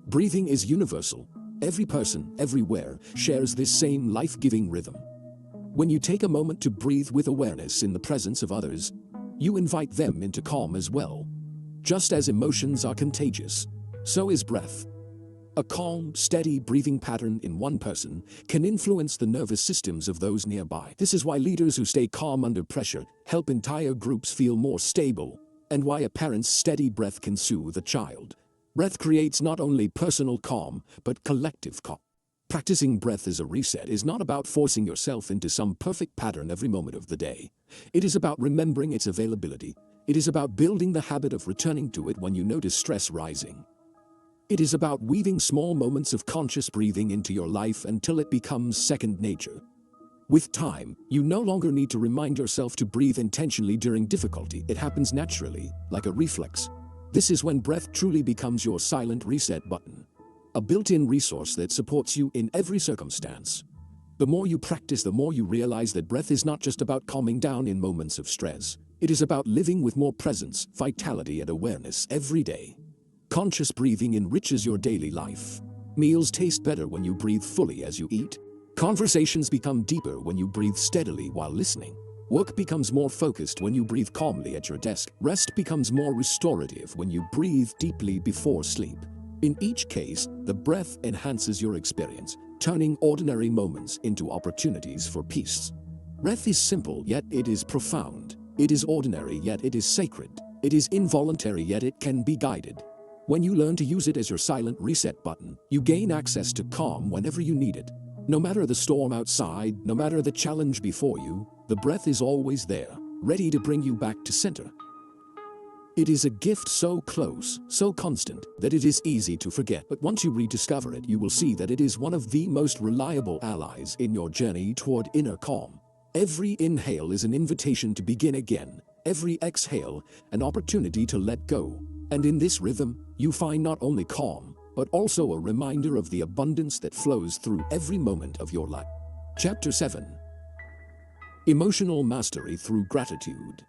Breathing is universal. Every person, everywhere, shares this same life-giving rhythm. When you take a moment to breathe with awareness in the presence of others, you invite them into calm as well. Just as emotions are contagious, so is breath. A calm, steady breathing pattern in one person can influence the nervous systems of those nearby. This is why leaders who stay calm under pressure help entire groups feel more stable, and why a parent's steady breath can soothe a child. Breath creates not only personal calm, but collective calm. Practicing breath as a reset is not about forcing yourself into some perfect pattern every moment of the day. It is about remembering its availability. It is about building the habit of returning to it when you notice stress rising. It is about weaving small moments of conscious breathing into your life until it becomes second nature. With time, you no longer need to remind yourself to breathe intentionally during difficulty. It happens naturally, like a reflex. This is when breath truly becomes your silent reset button, a built-in resource that supports you in every circumstance. The more you practice, the more you realize that breath is not just about calming down in moments of stress. It is about living with more presence, vitality, and awareness every day. Conscious breathing enriches your daily life. Meals taste better when you breathe fully as you eat. Conversations become deeper when you breathe steadily while listening. Work becomes more focused when you breathe calmly at your desk. Rest becomes more restorative when you breathe deeply before sleep. In each case, the breath enhances your experience, turning ordinary moments into opportunities for peace. Breath is simple, yet it is profound. It is ordinary, yet it is sacred. It is involuntary, yet it can be guided. When you learn to use it as your silent reset button, you gain access to calm whenever you need it. No matter the storm outside, no matter the challenge before you, the breath is always there, ready to bring you back to center. It is a gift so close, so constant, that it is easy to forget. But once you rediscover it, you will see that it is one of the most reliable allies in your journey toward inner calm. Every inhale is an invitation to begin again. Every exhale, an opportunity to let go. And in this rhythm, you find not only calm, but also a reminder of the abundance that flows through every moment of your life. Chapter 7. Emotional Mastery Through Gratitude.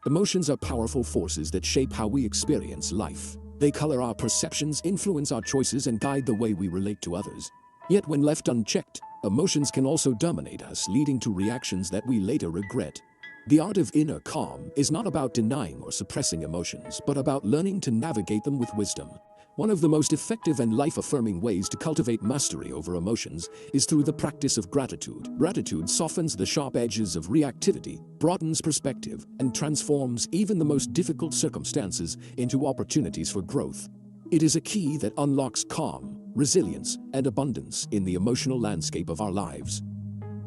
Emotions are powerful forces that shape how we experience life. They color our perceptions, influence our choices, and guide the way we relate to others. Yet when left unchecked, emotions can also dominate us, leading to reactions that we later regret. The art of inner calm is not about denying or suppressing emotions, but about learning to navigate them with wisdom. One of the most effective and life-affirming ways to cultivate mastery over emotions is through the practice of gratitude. Gratitude softens the sharp edges of reactivity, broadens perspective, and transforms even the most difficult circumstances into opportunities for growth. It is a key that unlocks calm, resilience, and abundance in the emotional landscape of our lives.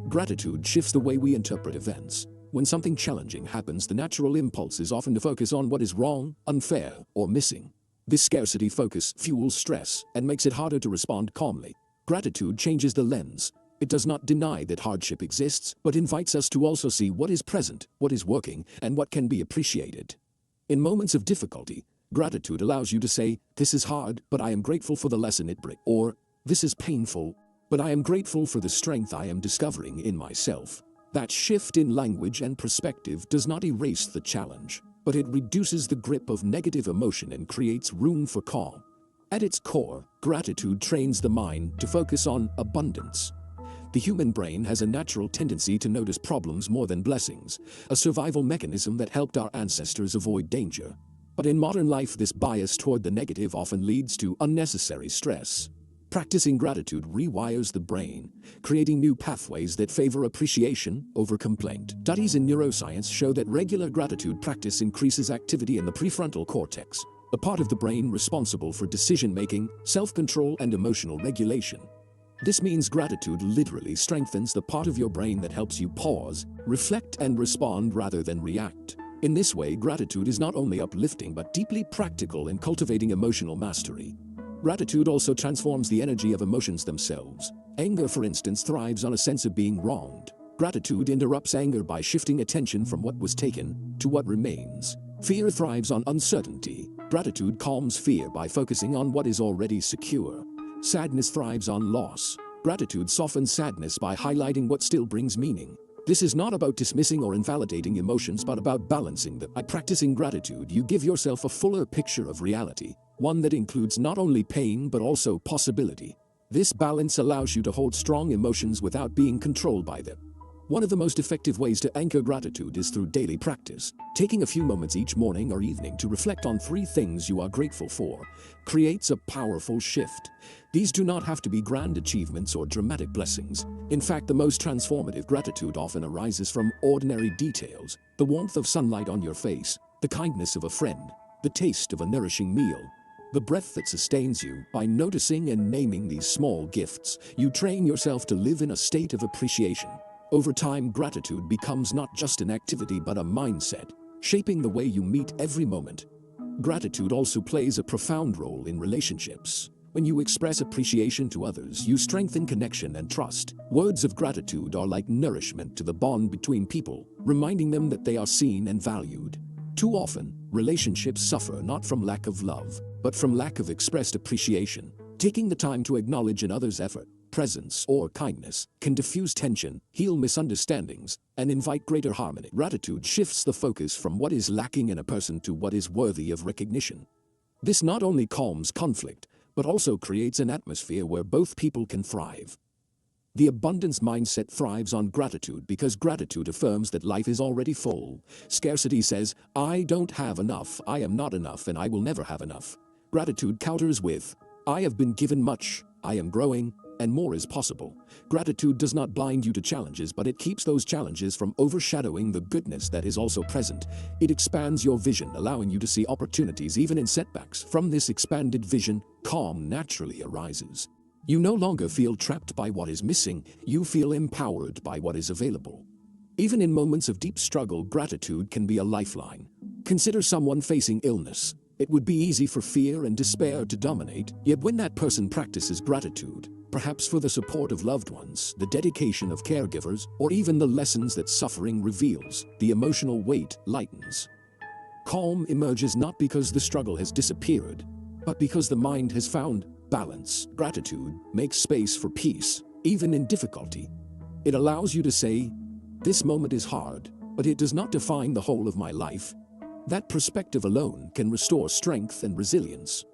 Gratitude shifts the way we interpret events. When something challenging happens, the natural impulse is often to focus on what is wrong, unfair, or missing. This scarcity focus fuels stress and makes it harder to respond calmly. Gratitude changes the lens. It does not deny that hardship exists, but invites us to also see what is present, what is working, and what can be appreciated. In moments of difficulty, gratitude allows you to say, "This is hard, but I am grateful for the lesson it brings," or "This is painful, but I am grateful for the strength I am discovering in myself." That shift in language and perspective does not erase the challenge, but it reduces the grip of negative emotion and creates room for calm. At its core, gratitude trains the mind to focus on abundance. The human brain has a natural tendency to notice problems more than blessings, a survival mechanism that helped our ancestors avoid danger. But in modern life, this bias toward the negative often leads to unnecessary stress. Practicing gratitude rewires the brain, creating new pathways that favor appreciation over complaint. Studies in neuroscience show that regular gratitude practice increases activity in the prefrontal cortex, the part of the brain responsible for decision-making, self-control, and emotional regulation. This means gratitude literally strengthens the part of your brain that helps you pause, reflect, and respond rather than react. In this way, gratitude is not only uplifting but deeply practical in cultivating emotional mastery. Gratitude also transforms the energy of emotions themselves. Anger, for instance, thrives on a sense of being wronged. Gratitude interrupts anger by shifting attention from what was taken to what remains. Fear thrives on uncertainty. Gratitude calms fear by focusing on what is already secure. Sadness thrives on loss. Gratitude softens sadness by highlighting what still brings meaning. This is not about dismissing or invalidating emotions, but about balancing them. By practicing gratitude, you give yourself a fuller picture of reality, one that includes not only pain but also possibility. This balance allows you to hold strong emotions without being controlled by them. One of the most effective ways to anchor gratitude is through daily practice. Taking a few moments each morning or evening to reflect on 3 things you are grateful for creates a powerful shift. These do not have to be grand achievements or dramatic blessings. In fact, the most transformative gratitude often arises from ordinary details: the warmth of sunlight on your face, the kindness of a friend, the taste of a nourishing meal, the breath that sustains you. By noticing and naming these small gifts, you train yourself to live in a state of appreciation. Over time, gratitude becomes not just an activity but a mindset, shaping the way you meet every moment. Gratitude also plays a profound role in relationships. When you express appreciation to others, you strengthen connection and trust. Words of gratitude are like nourishment to the bond between people, reminding them that they are seen and valued. Too often, relationships suffer not from lack of love, but from lack of expressed appreciation. Taking the time to acknowledge another's effort, presence, or kindness can diffuse tension, heal misunderstandings, and invite greater harmony. Gratitude shifts the focus from what is lacking in a person to what is worthy of recognition. This not only calms conflict, but also creates an atmosphere where both people can thrive. The abundance mindset thrives on gratitude because gratitude affirms that life is already full. Scarcity says, "I don't have enough, I am not enough, and I will never have enough." Gratitude counters with, "I have been given much, I am growing, and more is possible." Gratitude does not blind you to challenges, but it keeps those challenges from overshadowing the goodness that is also present. It expands your vision, allowing you to see opportunities even in setbacks. From this expanded vision, calm naturally arises. You no longer feel trapped by what is missing, you feel empowered by what is available. Even in moments of deep struggle, gratitude can be a lifeline. Consider someone facing illness. It would be easy for fear and despair to dominate, yet when that person practices gratitude, perhaps for the support of loved ones, the dedication of caregivers, or even the lessons that suffering reveals, the emotional weight lightens. Calm emerges not because the struggle has disappeared, but because the mind has found balance. Gratitude makes space for peace, even in difficulty. It allows you to say, "This moment is hard, but it does not define the whole of my life." That perspective alone can restore strength and resilience.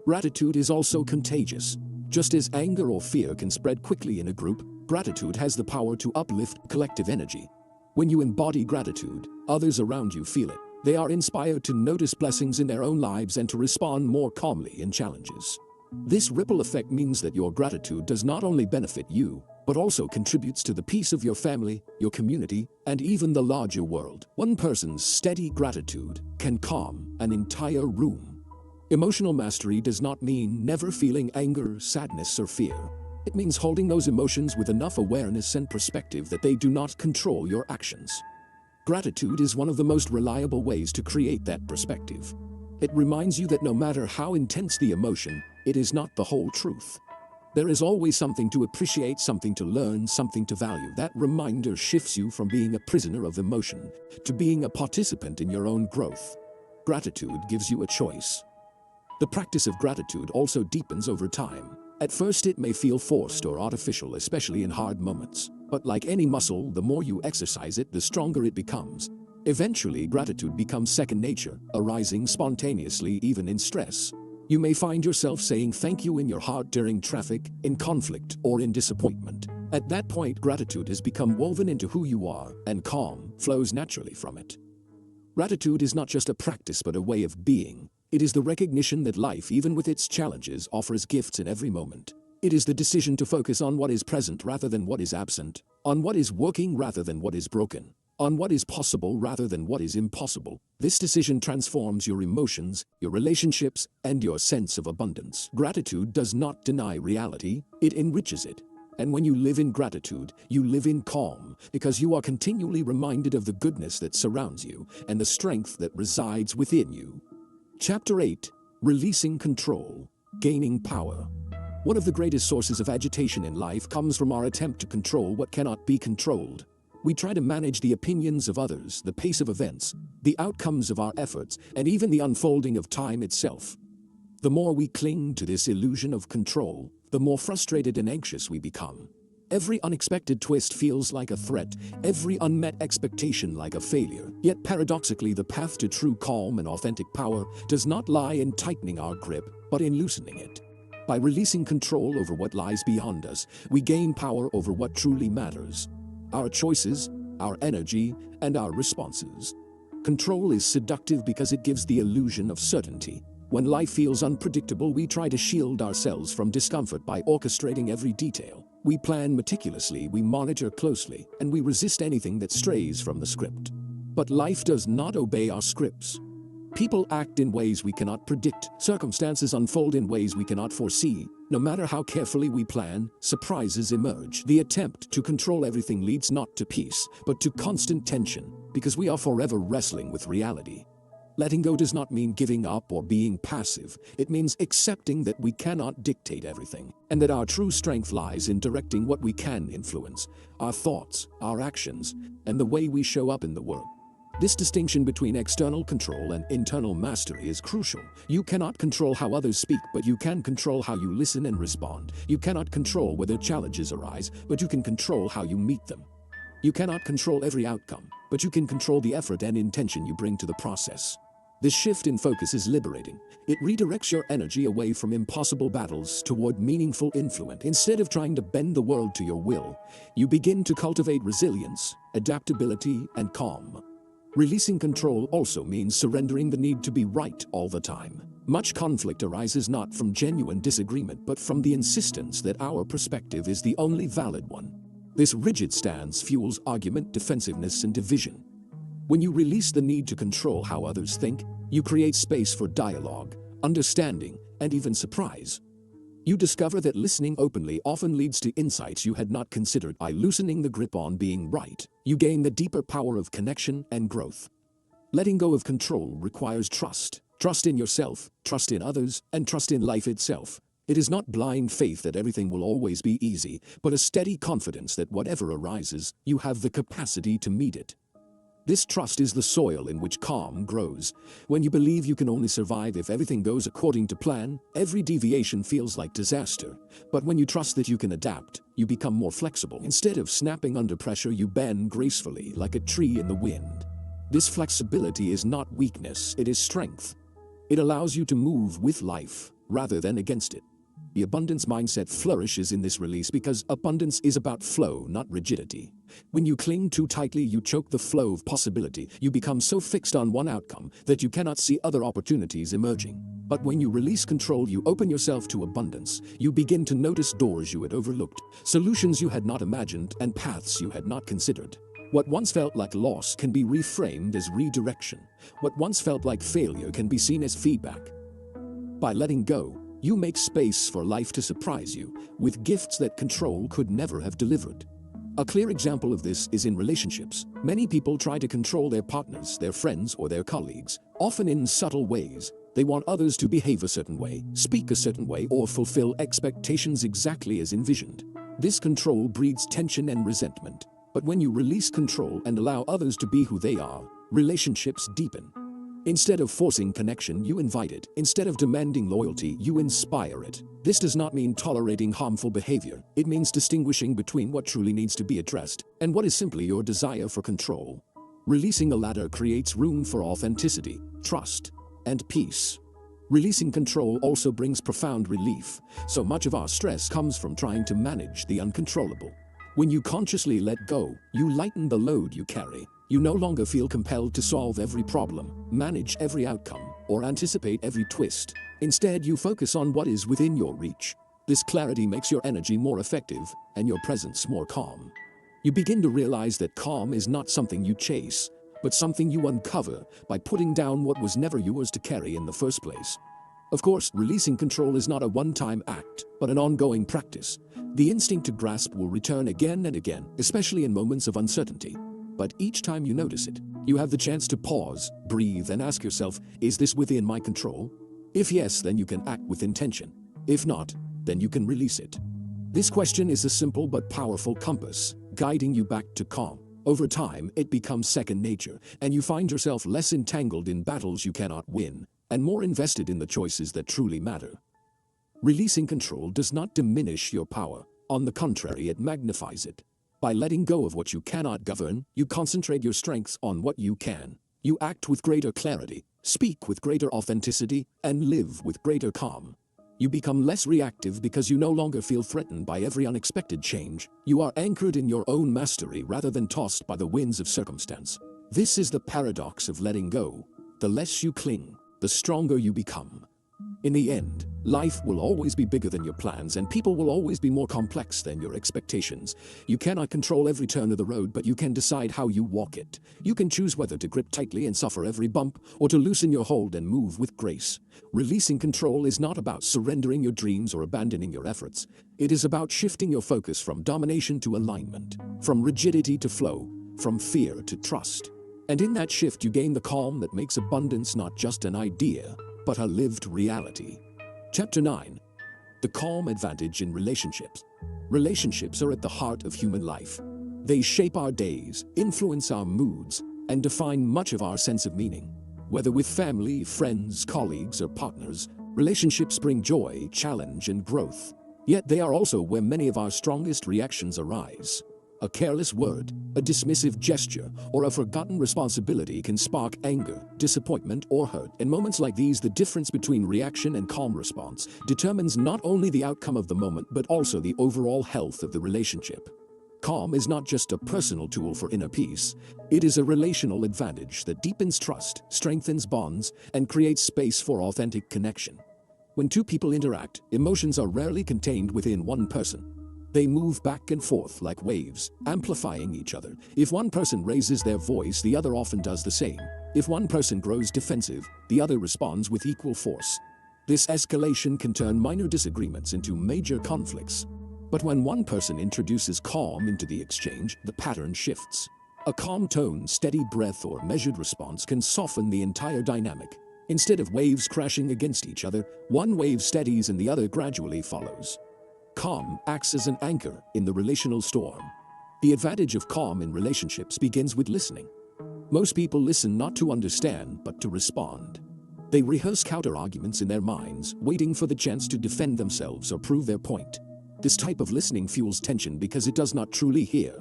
Gratitude is also contagious. Just as anger or fear can spread quickly in a group, gratitude has the power to uplift collective energy. When you embody gratitude, others around you feel it. They are inspired to notice blessings in their own lives and to respond more calmly in challenges. This ripple effect means that your gratitude does not only benefit you, but also contributes to the peace of your family, your community, and even the larger world. One person's steady gratitude can calm an entire room. Emotional mastery does not mean never feeling anger, sadness, or fear. It means holding those emotions with enough awareness and perspective that they do not control your actions. Gratitude is one of the most reliable ways to create that perspective. It reminds you that no matter how intense the emotion, it is not the whole truth. There is always something to appreciate, something to learn, something to value. That reminder shifts you from being a prisoner of emotion to being a participant in your own growth. Gratitude gives you a choice. The practice of gratitude also deepens over time. At first it may feel forced or artificial, especially in hard moments. But like any muscle, the more you exercise it, the stronger it becomes. Eventually, gratitude becomes second nature, arising spontaneously even in stress. You may find yourself saying thank you in your heart during traffic, in conflict, or in disappointment. At that point, gratitude has become woven into who you are, and calm flows naturally from it. Gratitude is not just a practice but a way of being. It is the recognition that life, even with its challenges, offers gifts in every moment. It is the decision to focus on what is present rather than what is absent, on what is working rather than what is broken, on what is possible rather than what is impossible. This decision transforms your emotions, your relationships, and your sense of abundance. Gratitude does not deny reality, it enriches it. And when you live in gratitude, you live in calm, because you are continually reminded of the goodness that surrounds you and the strength that resides within you. Chapter 8. Releasing Control, Gaining Power. One of the greatest sources of agitation in life comes from our attempt to control what cannot be controlled. We try to manage the opinions of others, the pace of events, the outcomes of our efforts, and even the unfolding of time itself. The more we cling to this illusion of control, the more frustrated and anxious we become. Every unexpected twist feels like a threat, every unmet expectation like a failure. Yet paradoxically, the path to true calm and authentic power does not lie in tightening our grip, but in loosening it. By releasing control over what lies beyond us, we gain power over what truly matters: our choices, our energy, and our responses. Control is seductive because it gives the illusion of certainty. When life feels unpredictable, we try to shield ourselves from discomfort by orchestrating every detail. We plan meticulously, we monitor closely, and we resist anything that strays from the script. But life does not obey our scripts. People act in ways we cannot predict. Circumstances unfold in ways we cannot foresee. No matter how carefully we plan, surprises emerge. The attempt to control everything leads not to peace, but to constant tension, because we are forever wrestling with reality. Letting go does not mean giving up or being passive. It means accepting that we cannot dictate everything, and that our true strength lies in directing what we can influence: our thoughts, our actions, and the way we show up in the world. This distinction between external control and internal mastery is crucial. You cannot control how others speak, but you can control how you listen and respond. You cannot control whether challenges arise, but you can control how you meet them. You cannot control every outcome, but you can control the effort and intention you bring to the process. This shift in focus is liberating. It redirects your energy away from impossible battles toward meaningful influence. Instead of trying to bend the world to your will, you begin to cultivate resilience, adaptability, and calm. Releasing control also means surrendering the need to be right all the time. Much conflict arises not from genuine disagreement, but from the insistence that our perspective is the only valid one. This rigid stance fuels argument, defensiveness, and division. When you release the need to control how others think, you create space for dialogue, understanding, and even surprise. You discover that listening openly often leads to insights you had not considered. By loosening the grip on being right, you gain the deeper power of connection and growth. Letting go of control requires trust. Trust in yourself, trust in others, and trust in life itself. It is not blind faith that everything will always be easy, but a steady confidence that whatever arises, you have the capacity to meet it. This trust is the soil in which calm grows. When you believe you can only survive if everything goes according to plan, every deviation feels like disaster. But when you trust that you can adapt, you become more flexible. Instead of snapping under pressure, you bend gracefully like a tree in the wind. This flexibility is not weakness, it is strength. It allows you to move with life rather than against it. The abundance mindset flourishes in this release because abundance is about flow, not rigidity. When you cling too tightly, you choke the flow of possibility. You become so fixed on one outcome that you cannot see other opportunities emerging. But when you release control, you open yourself to abundance. You begin to notice doors you had overlooked, solutions you had not imagined, and paths you had not considered. What once felt like loss can be reframed as redirection. What once felt like failure can be seen as feedback. By letting go, you make space for life to surprise you with gifts that control could never have delivered. A clear example of this is in relationships. Many people try to control their partners, their friends, or their colleagues, often in subtle ways. They want others to behave a certain way, speak a certain way, or fulfill expectations exactly as envisioned. This control breeds tension and resentment. But when you release control and allow others to be who they are, relationships deepen. Instead of forcing connection, you invite it. Instead of demanding loyalty, you inspire it. This does not mean tolerating harmful behavior. It means distinguishing between what truly needs to be addressed and what is simply your desire for control. Releasing the latter creates room for authenticity, trust, and peace. Releasing control also brings profound relief. So much of our stress comes from trying to manage the uncontrollable. When you consciously let go, you lighten the load you carry. You no longer feel compelled to solve every problem, manage every outcome, or anticipate every twist. Instead, you focus on what is within your reach. This clarity makes your energy more effective and your presence more calm. You begin to realize that calm is not something you chase, but something you uncover by putting down what was never yours to carry in the first place. Of course, releasing control is not a one-time act, but an ongoing practice. The instinct to grasp will return again and again, especially in moments of uncertainty. But each time you notice it, you have the chance to pause, breathe, and ask yourself, is this within my control? If yes, then you can act with intention. If not, then you can release it. This question is a simple but powerful compass, guiding you back to calm. Over time, it becomes second nature, and you find yourself less entangled in battles you cannot win, and more invested in the choices that truly matter. Releasing control does not diminish your power. On the contrary, it magnifies it. By letting go of what you cannot govern, you concentrate your strengths on what you can. You act with greater clarity, speak with greater authenticity, and live with greater calm. You become less reactive because you no longer feel threatened by every unexpected change. You are anchored in your own mastery rather than tossed by the winds of circumstance. This is the paradox of letting go. The less you cling, the stronger you become. In the end, life will always be bigger than your plans, and people will always be more complex than your expectations. You cannot control every turn of the road, but you can decide how you walk it. You can choose whether to grip tightly and suffer every bump, or to loosen your hold and move with grace. Releasing control is not about surrendering your dreams or abandoning your efforts. It is about shifting your focus from domination to alignment, from rigidity to flow, from fear to trust. And in that shift, you gain the calm that makes abundance not just an idea, but a lived reality. Chapter 9. The calm advantage in relationships. Relationships are at the heart of human life. They shape our days, influence our moods, and define much of our sense of meaning. Whether with family, friends, colleagues, or partners, relationships bring joy, challenge, and growth. Yet they are also where many of our strongest reactions arise. A careless word, a dismissive gesture, or a forgotten responsibility can spark anger, disappointment, or hurt. In moments like these, the difference between reaction and calm response determines not only the outcome of the moment, but also the overall health of the relationship. Calm is not just a personal tool for inner peace. It is a relational advantage that deepens trust, strengthens bonds, and creates space for authentic connection. When two people interact, emotions are rarely contained within one person. They move back and forth like waves, amplifying each other. If one person raises their voice, the other often does the same. If one person grows defensive, the other responds with equal force. This escalation can turn minor disagreements into major conflicts. But when one person introduces calm into the exchange, the pattern shifts. A calm tone, steady breath, or measured response can soften the entire dynamic. Instead of waves crashing against each other, one wave steadies and the other gradually follows. Calm acts as an anchor in the relational storm. The advantage of calm in relationships begins with listening. Most people listen not to understand, but to respond. They rehearse counter-arguments in their minds, waiting for the chance to defend themselves or prove their point. This type of listening fuels tension because it does not truly hear.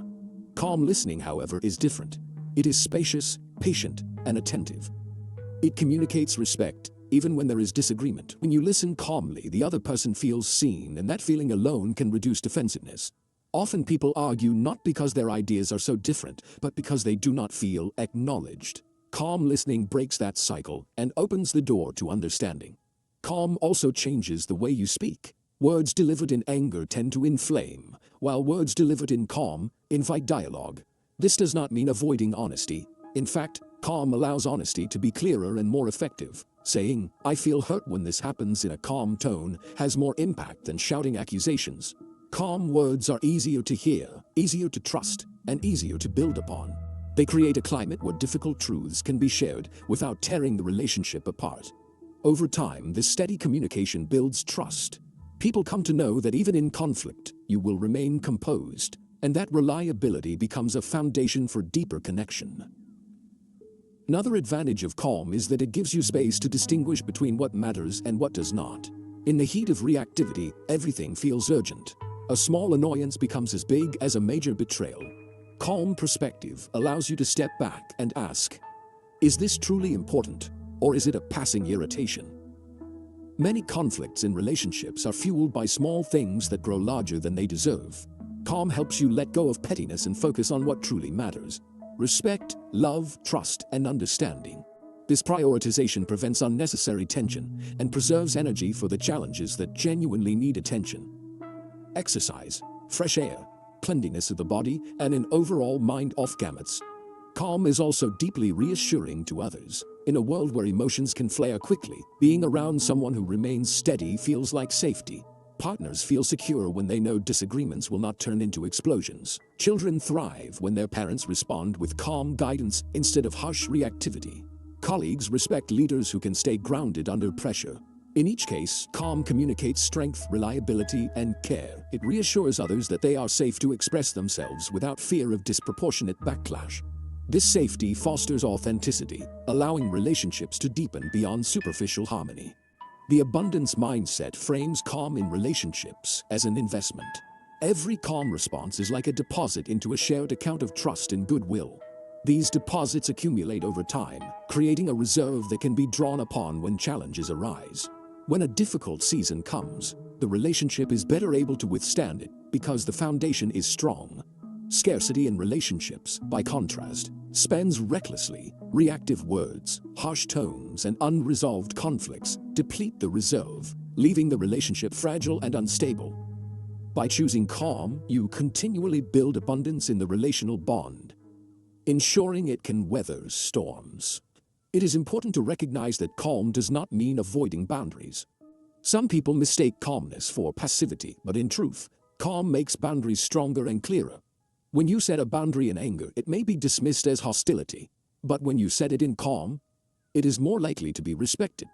Calm listening, however, is different. It is spacious, patient, and attentive. It communicates respect, even when there is disagreement. When you listen calmly, the other person feels seen, and that feeling alone can reduce defensiveness. Often people argue not because their ideas are so different, but because they do not feel acknowledged. Calm listening breaks that cycle and opens the door to understanding. Calm also changes the way you speak. Words delivered in anger tend to inflame, while words delivered in calm invite dialogue. This does not mean avoiding honesty. In fact, calm allows honesty to be clearer and more effective. Saying, "I feel hurt when this happens," in a calm tone has more impact than shouting accusations. Calm words are easier to hear, easier to trust, and easier to build upon. They create a climate where difficult truths can be shared without tearing the relationship apart. Over time, this steady communication builds trust. People come to know that even in conflict, you will remain composed, and that reliability becomes a foundation for deeper connection. Another advantage of calm is that it gives you space to distinguish between what matters and what does not. In the heat of reactivity, everything feels urgent. A small annoyance becomes as big as a major betrayal. Calm perspective allows you to step back and ask, is this truly important, or is it a passing irritation? Many conflicts in relationships are fueled by small things that grow larger than they deserve. Calm helps you let go of pettiness and focus on what truly matters. Respect, love, trust, and understanding. This prioritization prevents unnecessary tension and preserves energy for the challenges that genuinely need attention. Exercise, fresh air, cleanliness of the body, and an overall mind off gamuts. Calm is also deeply reassuring to others. In a world where emotions can flare quickly, being around someone who remains steady feels like safety. Partners feel secure when they know disagreements will not turn into explosions. Children thrive when their parents respond with calm guidance instead of harsh reactivity. Colleagues respect leaders who can stay grounded under pressure. In each case, calm communicates strength, reliability, and care. It reassures others that they are safe to express themselves without fear of disproportionate backlash. This safety fosters authenticity, allowing relationships to deepen beyond superficial harmony. The abundance mindset frames calm in relationships as an investment. Every calm response is like a deposit into a shared account of trust and goodwill. These deposits accumulate over time, creating a reserve that can be drawn upon when challenges arise. When a difficult season comes, the relationship is better able to withstand it because the foundation is strong. Scarcity in relationships, by contrast, spends recklessly. Reactive words, harsh tones, and unresolved conflicts deplete the reserve, leaving the relationship fragile and unstable. By choosing calm, you continually build abundance in the relational bond, ensuring it can weather storms. It is important to recognize that calm does not mean avoiding boundaries. Some people mistake calmness for passivity, but in truth, calm makes boundaries stronger and clearer. When you set a boundary in anger, it may be dismissed as hostility, but when you set it in calm, it is more likely to be respected.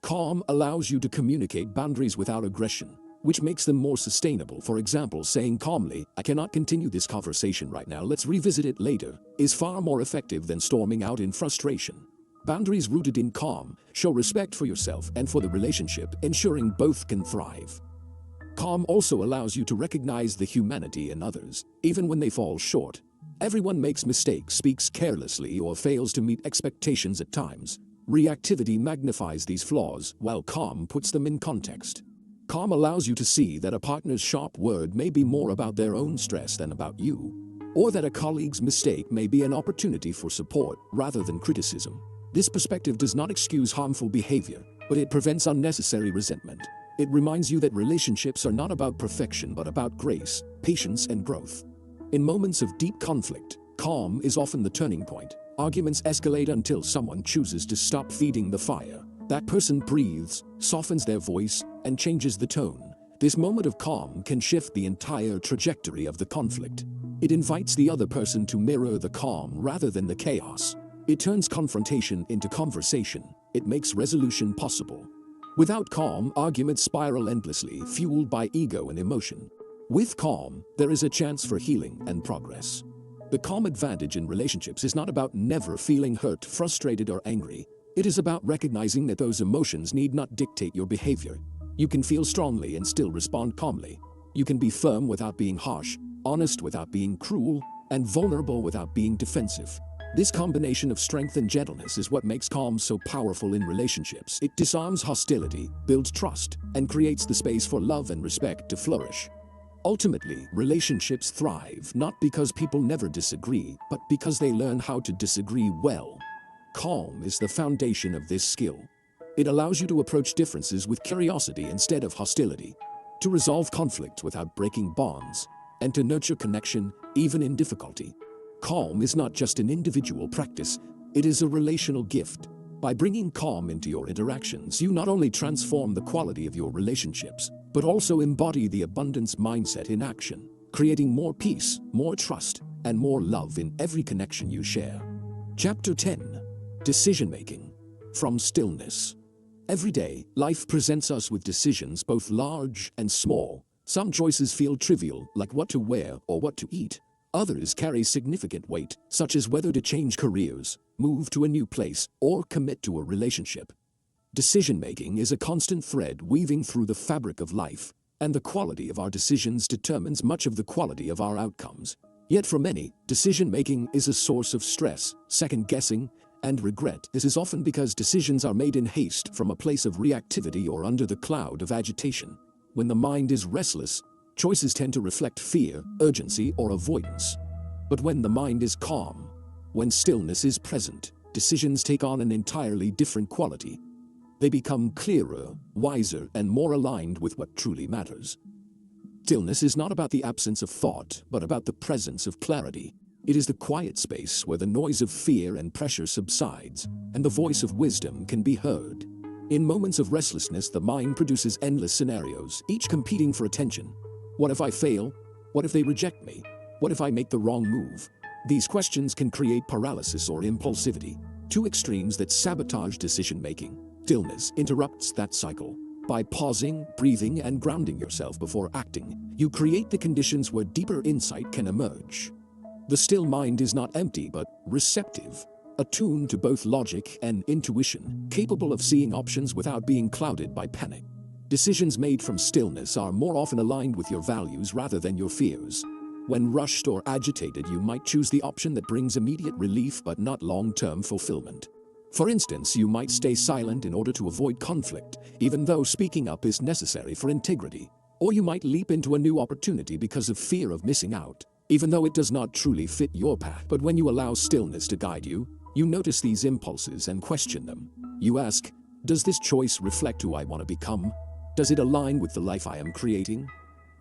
Calm allows you to communicate boundaries without aggression, which makes them more sustainable. For example, saying calmly, "I cannot continue this conversation right now, let's revisit it later," is far more effective than storming out in frustration. Boundaries rooted in calm show respect for yourself and for the relationship, ensuring both can thrive. Calm also allows you to recognize the humanity in others, even when they fall short. Everyone makes mistakes, speaks carelessly, or fails to meet expectations at times. Reactivity magnifies these flaws, while calm puts them in context. Calm allows you to see that a partner's sharp word may be more about their own stress than about you, or that a colleague's mistake may be an opportunity for support rather than criticism. This perspective does not excuse harmful behavior, but it prevents unnecessary resentment. It reminds you that relationships are not about perfection but about grace, patience, and growth. In moments of deep conflict, calm is often the turning point. Arguments escalate until someone chooses to stop feeding the fire. That person breathes, softens their voice, and changes the tone. This moment of calm can shift the entire trajectory of the conflict. It invites the other person to mirror the calm rather than the chaos. It turns confrontation into conversation. It makes resolution possible. Without calm, arguments spiral endlessly, fueled by ego and emotion. With calm, there is a chance for healing and progress. The calm advantage in relationships is not about never feeling hurt, frustrated, or angry. It is about recognizing that those emotions need not dictate your behavior. You can feel strongly and still respond calmly. You can be firm without being harsh, honest without being cruel, and vulnerable without being defensive. This combination of strength and gentleness is what makes calm so powerful in relationships. It disarms hostility, builds trust, and creates the space for love and respect to flourish. Ultimately, relationships thrive not because people never disagree, but because they learn how to disagree well. Calm is the foundation of this skill. It allows you to approach differences with curiosity instead of hostility, to resolve conflict without breaking bonds, and to nurture connection even in difficulty. Calm is not just an individual practice, it is a relational gift. By bringing calm into your interactions, you not only transform the quality of your relationships, but also embody the abundance mindset in action, creating more peace, more trust, and more love in every connection you share. Chapter 10. Decision-making. From stillness. Every day, life presents us with decisions both large and small. Some choices feel trivial, like what to wear or what to eat. Others carry significant weight, such as whether to change careers, move to a new place, or commit to a relationship. Decision-making is a constant thread weaving through the fabric of life, and the quality of our decisions determines much of the quality of our outcomes. Yet for many, decision-making is a source of stress, second-guessing, and regret. This is often because decisions are made in haste from a place of reactivity or under the cloud of agitation. When the mind is restless, choices tend to reflect fear, urgency, or avoidance. But when the mind is calm, when stillness is present, decisions take on an entirely different quality. They become clearer, wiser, and more aligned with what truly matters. Stillness is not about the absence of thought, but about the presence of clarity. It is the quiet space where the noise of fear and pressure subsides, and the voice of wisdom can be heard. In moments of restlessness, the mind produces endless scenarios, each competing for attention. What if I fail? What if they reject me? What if I make the wrong move? These questions can create paralysis or impulsivity, two extremes that sabotage decision-making. Stillness interrupts that cycle. By pausing, breathing, and grounding yourself before acting, you create the conditions where deeper insight can emerge. The still mind is not empty but receptive, attuned to both logic and intuition, capable of seeing options without being clouded by panic. Decisions made from stillness are more often aligned with your values rather than your fears. When rushed or agitated, you might choose the option that brings immediate relief but not long-term fulfillment. For instance, you might stay silent in order to avoid conflict, even though speaking up is necessary for integrity. Or you might leap into a new opportunity because of fear of missing out, even though it does not truly fit your path. But when you allow stillness to guide you, you notice these impulses and question them. You ask, does this choice reflect who I want to become? Does it align with the life I am creating?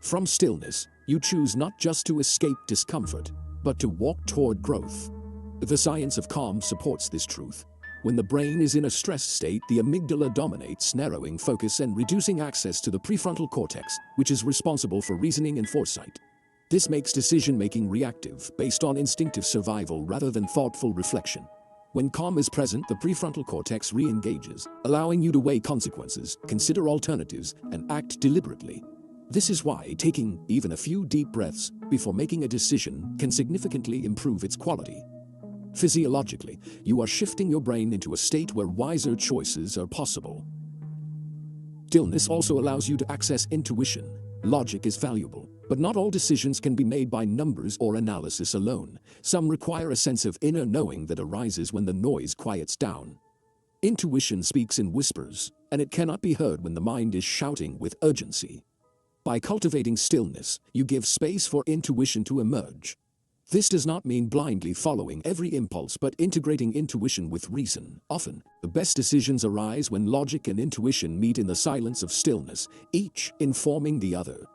From stillness, you choose not just to escape discomfort, but to walk toward growth. The science of calm supports this truth. When the brain is in a stressed state, the amygdala dominates, narrowing focus and reducing access to the prefrontal cortex, which is responsible for reasoning and foresight. This makes decision-making reactive, based on instinctive survival rather than thoughtful reflection. When calm is present, the prefrontal cortex re-engages, allowing you to weigh consequences, consider alternatives, and act deliberately. This is why taking even a few deep breaths before making a decision can significantly improve its quality. Physiologically, you are shifting your brain into a state where wiser choices are possible. Stillness also allows you to access intuition. Logic is valuable, but not all decisions can be made by numbers or analysis alone. Some require a sense of inner knowing that arises when the noise quiets down. Intuition speaks in whispers, and it cannot be heard when the mind is shouting with urgency. By cultivating stillness, you give space for intuition to emerge. This does not mean blindly following every impulse, but integrating intuition with reason. Often, the best decisions arise when logic and intuition meet in the silence of stillness, each informing the other.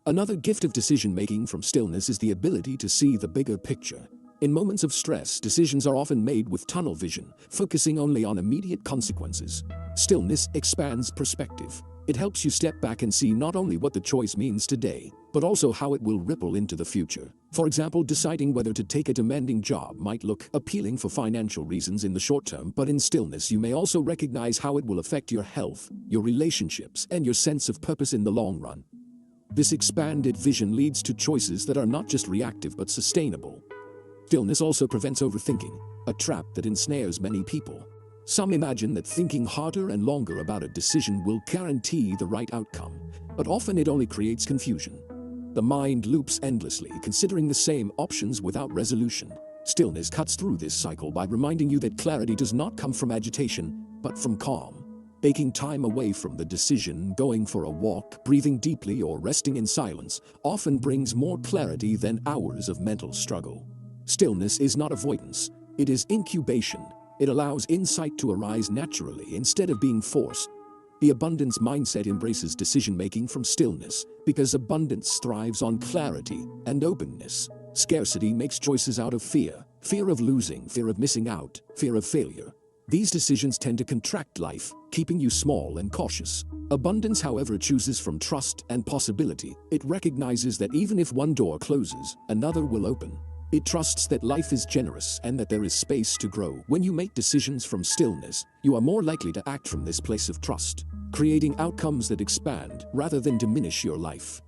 Another gift of decision-making from stillness is the ability to see the bigger picture. In moments of stress, decisions are often made with tunnel vision, focusing only on immediate consequences. Stillness expands perspective. It helps you step back and see not only what the choice means today, but also how it will ripple into the future. For example, deciding whether to take a demanding job might look appealing for financial reasons in the short term, but in stillness you may also recognize how it will affect your health, your relationships, and your sense of purpose in the long run. This expanded vision leads to choices that are not just reactive but sustainable. Stillness also prevents overthinking, a trap that ensnares many people. Some imagine that thinking harder and longer about a decision will guarantee the right outcome, but often it only creates confusion. The mind loops endlessly, considering the same options without resolution. Stillness cuts through this cycle by reminding you that clarity does not come from agitation, but from calm. Taking time away from the decision, going for a walk, breathing deeply, or resting in silence often brings more clarity than hours of mental struggle. Stillness is not avoidance, it is incubation. It allows insight to arise naturally instead of being forced. The abundance mindset embraces decision-making from stillness because abundance thrives on clarity and openness. Scarcity makes choices out of fear of losing, fear of missing out, fear of failure. These decisions tend to contract life, keeping you small and cautious. Abundance, however, chooses from trust and possibility. It recognizes that even if one door closes, another will open. It trusts that life is generous and that there is space to grow. When you make decisions from stillness, you are more likely to act from this place of trust, creating outcomes that expand rather than diminish your life.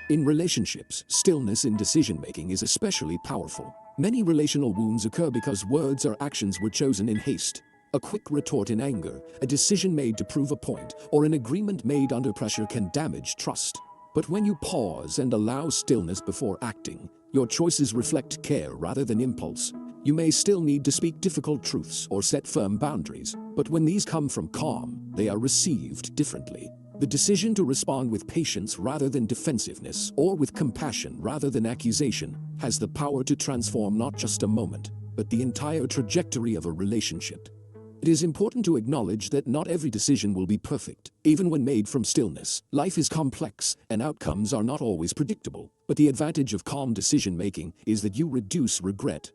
In relationships, stillness in decision-making is especially powerful. Many relational wounds occur because words or actions were chosen in haste. A quick retort in anger, a decision made to prove a point, or an agreement made under pressure can damage trust. But when you pause and allow stillness before acting, your choices reflect care rather than impulse. You may still need to speak difficult truths or set firm boundaries, but when these come from calm, they are received differently. The decision to respond with patience rather than defensiveness, or with compassion rather than accusation, has the power to transform not just a moment, but the entire trajectory of a relationship. It is important to acknowledge that not every decision will be perfect, even when made from stillness. Life is complex, and outcomes are not always predictable. But the advantage of calm decision-making is that you reduce regret.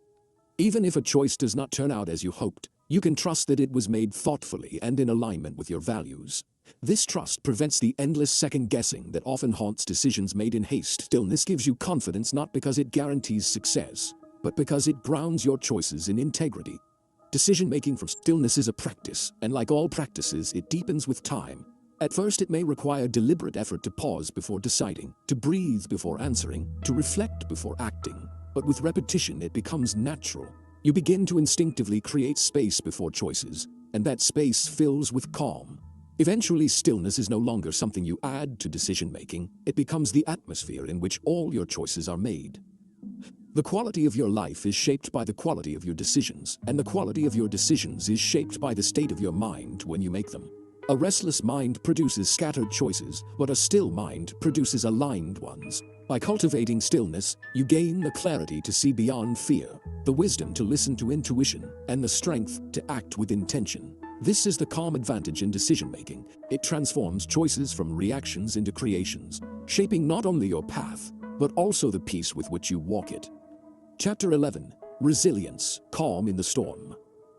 Even if a choice does not turn out as you hoped, you can trust that it was made thoughtfully and in alignment with your values. This trust prevents the endless second-guessing that often haunts decisions made in haste. Stillness gives you confidence not because it guarantees success, but because it grounds your choices in integrity. Decision-making from stillness is a practice, and like all practices, it deepens with time. At first, it may require deliberate effort to pause before deciding, to breathe before answering, to reflect before acting. But with repetition, it becomes natural. You begin to instinctively create space before choices, and that space fills with calm. Eventually, stillness is no longer something you add to decision-making. It becomes the atmosphere in which all your choices are made. The quality of your life is shaped by the quality of your decisions, and the quality of your decisions is shaped by the state of your mind when you make them. A restless mind produces scattered choices, but a still mind produces aligned ones. By cultivating stillness, you gain the clarity to see beyond fear, the wisdom to listen to intuition, and the strength to act with intention. This is the calm advantage in decision-making. It transforms choices from reactions into creations, shaping not only your path, but also the peace with which you walk it. Chapter 11. Resilience, calm in the storm.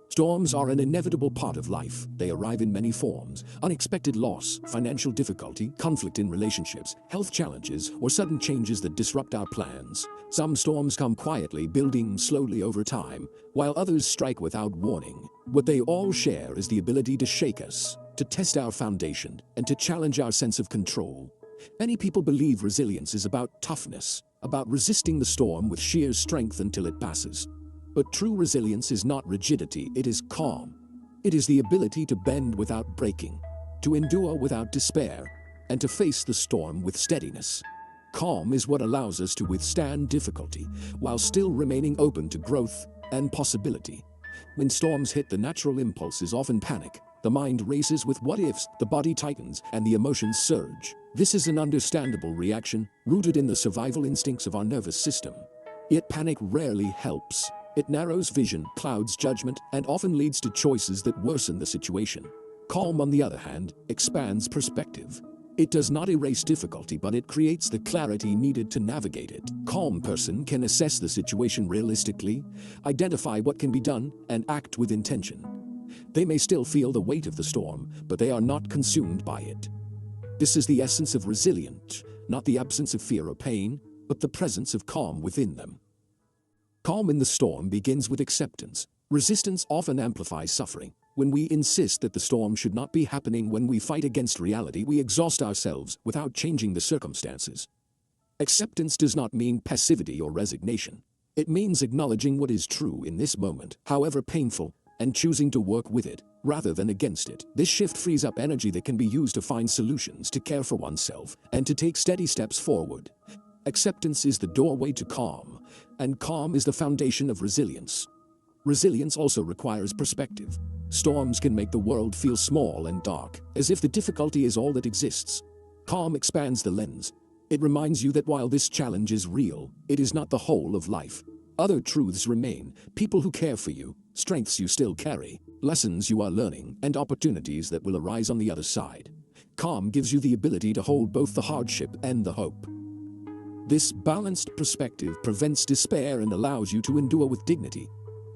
Storms are an inevitable part of life. They arrive in many forms: unexpected loss, financial difficulty, conflict in relationships, health challenges, or sudden changes that disrupt our plans. Some storms come quietly, building slowly over time, while others strike without warning. What they all share is the ability to shake us, to test our foundation, and to challenge our sense of control. Many people believe resilience is about toughness, about resisting the storm with sheer strength until it passes. But true resilience is not rigidity, it is calm. It is the ability to bend without breaking, to endure without despair, and to face the storm with steadiness. Calm is what allows us to withstand difficulty while still remaining open to growth and possibility. When storms hit, the natural impulse is often panic. The mind races with what-ifs, the body tightens, and the emotions surge. This is an understandable reaction, rooted in the survival instincts of our nervous system. Yet panic rarely helps. It narrows vision, clouds judgment, and often leads to choices that worsen the situation. Calm, on the other hand, expands perspective. It does not erase difficulty, but it creates the clarity needed to navigate it. Calm person can assess the situation realistically, identify what can be done, and act with intention. They may still feel the weight of the storm, but they are not consumed by it. This is the essence of resilience, not the absence of fear or pain, but the presence of calm within them. Calm in the storm begins with acceptance. Resistance often amplifies suffering. When we insist that the storm should not be happening, when we fight against reality, we exhaust ourselves without changing the circumstances. Acceptance does not mean passivity or resignation. It means acknowledging what is true in this moment, however painful, and choosing to work with it, rather than against it. This shift frees up energy that can be used to find solutions, to care for oneself, and to take steady steps forward. Acceptance is the doorway to calm, and calm is the foundation of resilience. Resilience also requires perspective. Storms can make the world feel small and dark, as if the difficulty is all that exists. Calm expands the lens. It reminds you that while this challenge is real, it is not the whole of life. Other truths remain: people who care for you, strengths you still carry, lessons you are learning, and opportunities that will arise on the other side. Calm gives you the ability to hold both the hardship and the hope. This balanced perspective prevents despair and allows you to endure with dignity.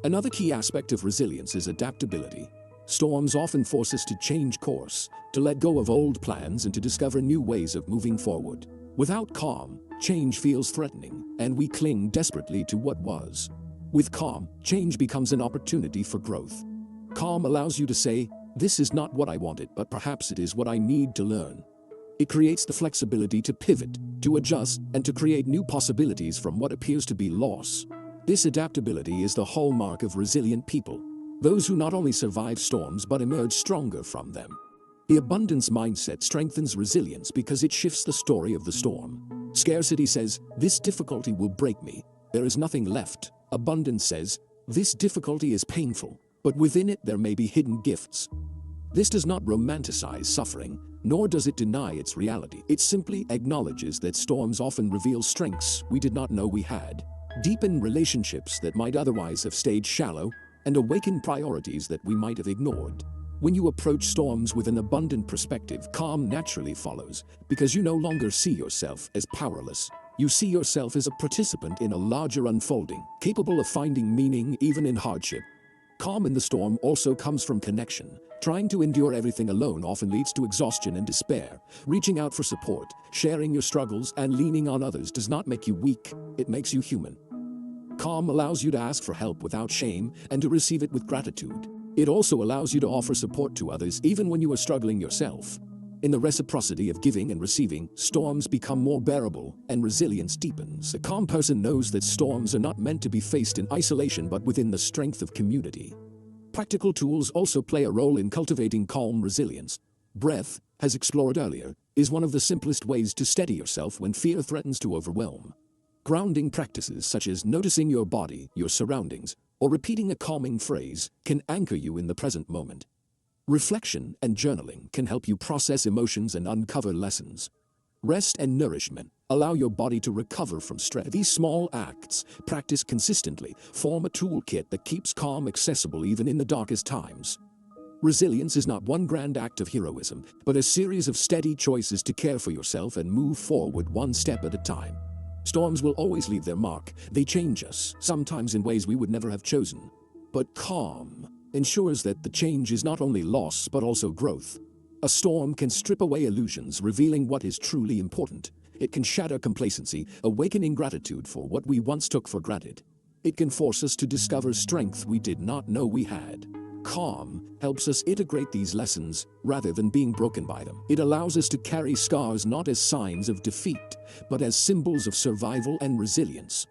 Another key aspect of resilience is adaptability. Storms often force us to change course, to let go of old plans and to discover new ways of moving forward. Without calm, change feels threatening, and we cling desperately to what was. With calm, change becomes an opportunity for growth. Calm allows you to say, "This is not what I wanted, but perhaps it is what I need to learn." It creates the flexibility to pivot, to adjust, and to create new possibilities from what appears to be loss. This adaptability is the hallmark of resilient people, those who not only survive storms but emerge stronger from them. The abundance mindset strengthens resilience because it shifts the story of the storm. Scarcity says, "This difficulty will break me. There is nothing left." Abundance says, "This difficulty is painful, but within it there may be hidden gifts." This does not romanticize suffering, nor does it deny its reality. It simply acknowledges that storms often reveal strengths we did not know we had, deepen relationships that might otherwise have stayed shallow, and awaken priorities that we might have ignored. When you approach storms with an abundant perspective, calm naturally follows, because you no longer see yourself as powerless. You see yourself as a participant in a larger unfolding, capable of finding meaning even in hardship. Calm in the storm also comes from connection. Trying to endure everything alone often leads to exhaustion and despair. Reaching out for support, sharing your struggles, and leaning on others does not make you weak, it makes you human. Calm allows you to ask for help without shame and to receive it with gratitude. It also allows you to offer support to others even when you are struggling yourself. In the reciprocity of giving and receiving, storms become more bearable and resilience deepens. A calm person knows that storms are not meant to be faced in isolation but within the strength of community. Practical tools also play a role in cultivating calm resilience. Breath, as explored earlier, is one of the simplest ways to steady yourself when fear threatens to overwhelm. Grounding practices such as noticing your body, your surroundings, or repeating a calming phrase can anchor you in the present moment. Reflection and journaling can help you process emotions and uncover lessons. Rest and nourishment allow your body to recover from stress. These small acts, practiced consistently, form a toolkit that keeps calm accessible even in the darkest times. Resilience is not one grand act of heroism, but a series of steady choices to care for yourself and move forward one step at a time. Storms will always leave their mark. They change us, sometimes in ways we would never have chosen. But calm ensures that the change is not only loss but also growth. A storm can strip away illusions, revealing what is truly important. It can shatter complacency, awakening gratitude for what we once took for granted. It can force us to discover strength we did not know we had. Calm helps us integrate these lessons rather than being broken by them. It allows us to carry scars not as signs of defeat, but as symbols of survival and resilience.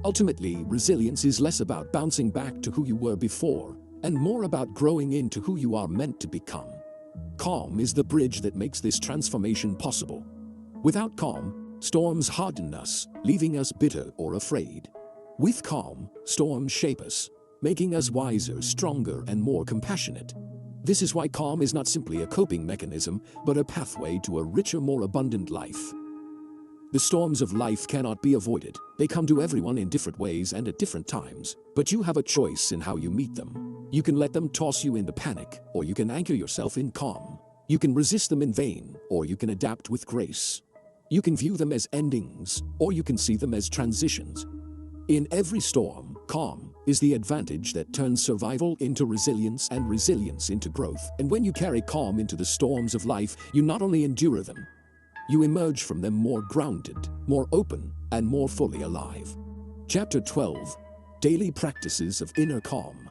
Ultimately, resilience is less about bouncing back to who you were before, and more about growing into who you are meant to become. Calm is the bridge that makes this transformation possible. Without calm, storms harden us, leaving us bitter or afraid. With calm, storms shape us, making us wiser, stronger, and more compassionate. This is why calm is not simply a coping mechanism, but a pathway to a richer, more abundant life. The storms of life cannot be avoided. They come to everyone in different ways and at different times, but you have a choice in how you meet them. You can let them toss you into panic, or you can anchor yourself in calm. You can resist them in vain, or you can adapt with grace. You can view them as endings, or you can see them as transitions. In every storm, calm is the advantage that turns survival into resilience and resilience into growth. And when you carry calm into the storms of life, you not only endure them, you emerge from them more grounded, more open, and more fully alive. Chapter 12. Daily Practices of Inner Calm.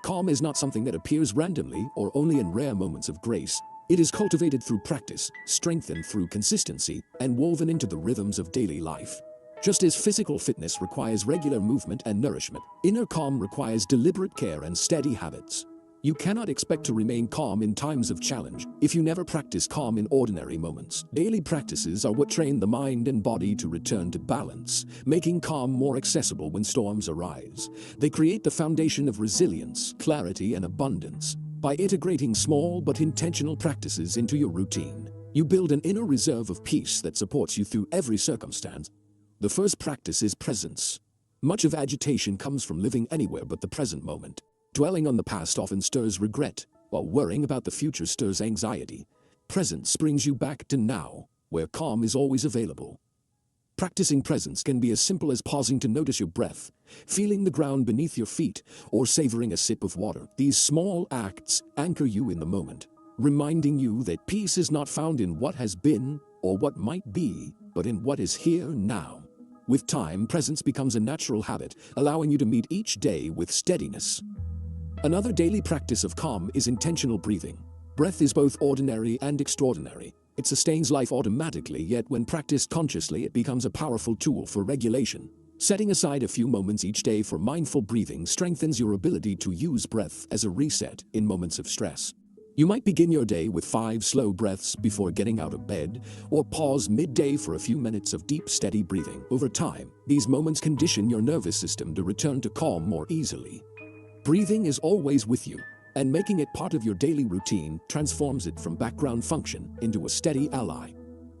Calm is not something that appears randomly or only in rare moments of grace. It is cultivated through practice, strengthened through consistency, and woven into the rhythms of daily life. Just as physical fitness requires regular movement and nourishment, inner calm requires deliberate care and steady habits. You cannot expect to remain calm in times of challenge if you never practice calm in ordinary moments. Daily practices are what train the mind and body to return to balance, making calm more accessible when storms arise. They create the foundation of resilience, clarity, and abundance. By integrating small but intentional practices into your routine, you build an inner reserve of peace that supports you through every circumstance. The first practice is presence. Much of agitation comes from living anywhere but the present moment. Dwelling on the past often stirs regret, while worrying about the future stirs anxiety. Presence brings you back to now, where calm is always available. Practicing presence can be as simple as pausing to notice your breath, feeling the ground beneath your feet, or savoring a sip of water. These small acts anchor you in the moment, reminding you that peace is not found in what has been or what might be, but in what is here now. With time, presence becomes a natural habit, allowing you to meet each day with steadiness. Another daily practice of calm is intentional breathing. Breath is both ordinary and extraordinary. It sustains life automatically, yet when practiced consciously, it becomes a powerful tool for regulation. Setting aside a few moments each day for mindful breathing strengthens your ability to use breath as a reset in moments of stress. You might begin your day with 5 slow breaths before getting out of bed, or pause midday for a few minutes of deep, steady breathing. Over time, these moments condition your nervous system to return to calm more easily. Breathing is always with you, and making it part of your daily routine transforms it from background function into a steady ally.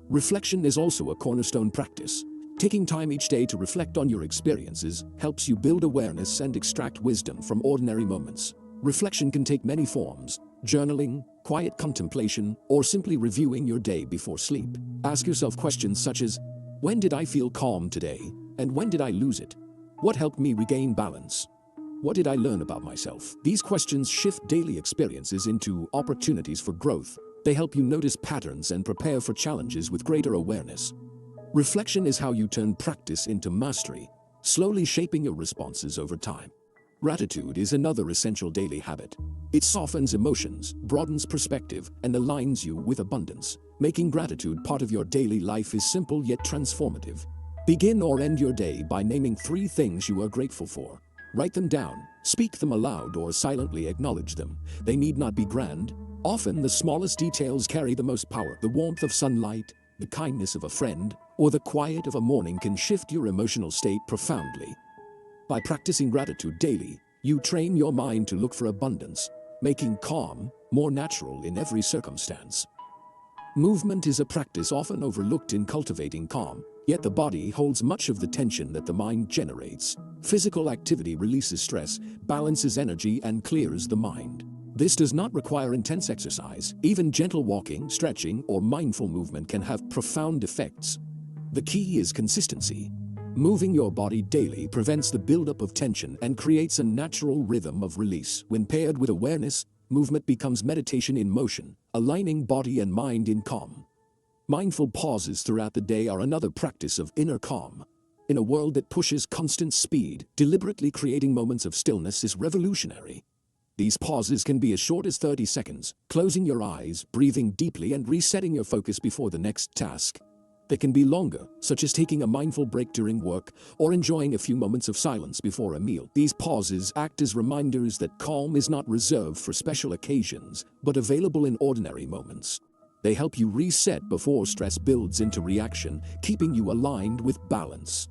Reflection is also a cornerstone practice. Taking time each day to reflect on your experiences helps you build awareness and extract wisdom from ordinary moments. Reflection can take many forms: journaling, quiet contemplation, or simply reviewing your day before sleep. Ask yourself questions such as, when did I feel calm today? And when did I lose it? What helped me regain balance? What did I learn about myself? These questions shift daily experiences into opportunities for growth. They help you notice patterns and prepare for challenges with greater awareness. Reflection is how you turn practice into mastery, slowly shaping your responses over time. Gratitude is another essential daily habit. It softens emotions, broadens perspective, and aligns you with abundance. Making gratitude part of your daily life is simple yet transformative. Begin or end your day by naming 3 things you are grateful for. Write them down, speak them aloud, or silently acknowledge them. They need not be grand. Often the smallest details carry the most power. The warmth of sunlight, the kindness of a friend, or the quiet of a morning can shift your emotional state profoundly. By practicing gratitude daily, you train your mind to look for abundance, making calm more natural in every circumstance. Movement is a practice often overlooked in cultivating calm, yet the body holds much of the tension that the mind generates. Physical activity releases stress, balances energy, and clears the mind. This does not require intense exercise. Even gentle walking, stretching, or mindful movement can have profound effects. The key is consistency. Moving your body daily prevents the buildup of tension and creates a natural rhythm of release. When paired with awareness, movement becomes meditation in motion, aligning body and mind in calm. Mindful pauses throughout the day are another practice of inner calm. In a world that pushes constant speed, deliberately creating moments of stillness is revolutionary. These pauses can be as short as 30 seconds, closing your eyes, breathing deeply, and resetting your focus before the next task. They can be longer, such as taking a mindful break during work or enjoying a few moments of silence before a meal. These pauses act as reminders that calm is not reserved for special occasions, but available in ordinary moments. They help you reset before stress builds into reaction, keeping you aligned with balance.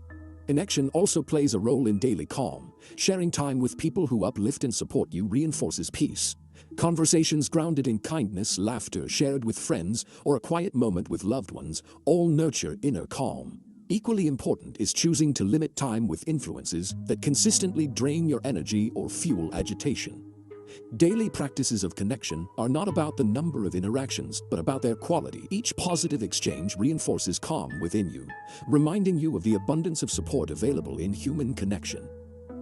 Connection also plays a role in daily calm. Sharing time with people who uplift and support you reinforces peace. Conversations grounded in kindness, laughter shared with friends, or a quiet moment with loved ones all nurture inner calm. Equally important is choosing to limit time with influences that consistently drain your energy or fuel agitation. Daily practices of connection are not about the number of interactions, but about their quality. Each positive exchange reinforces calm within you, reminding you of the abundance of support available in human connection.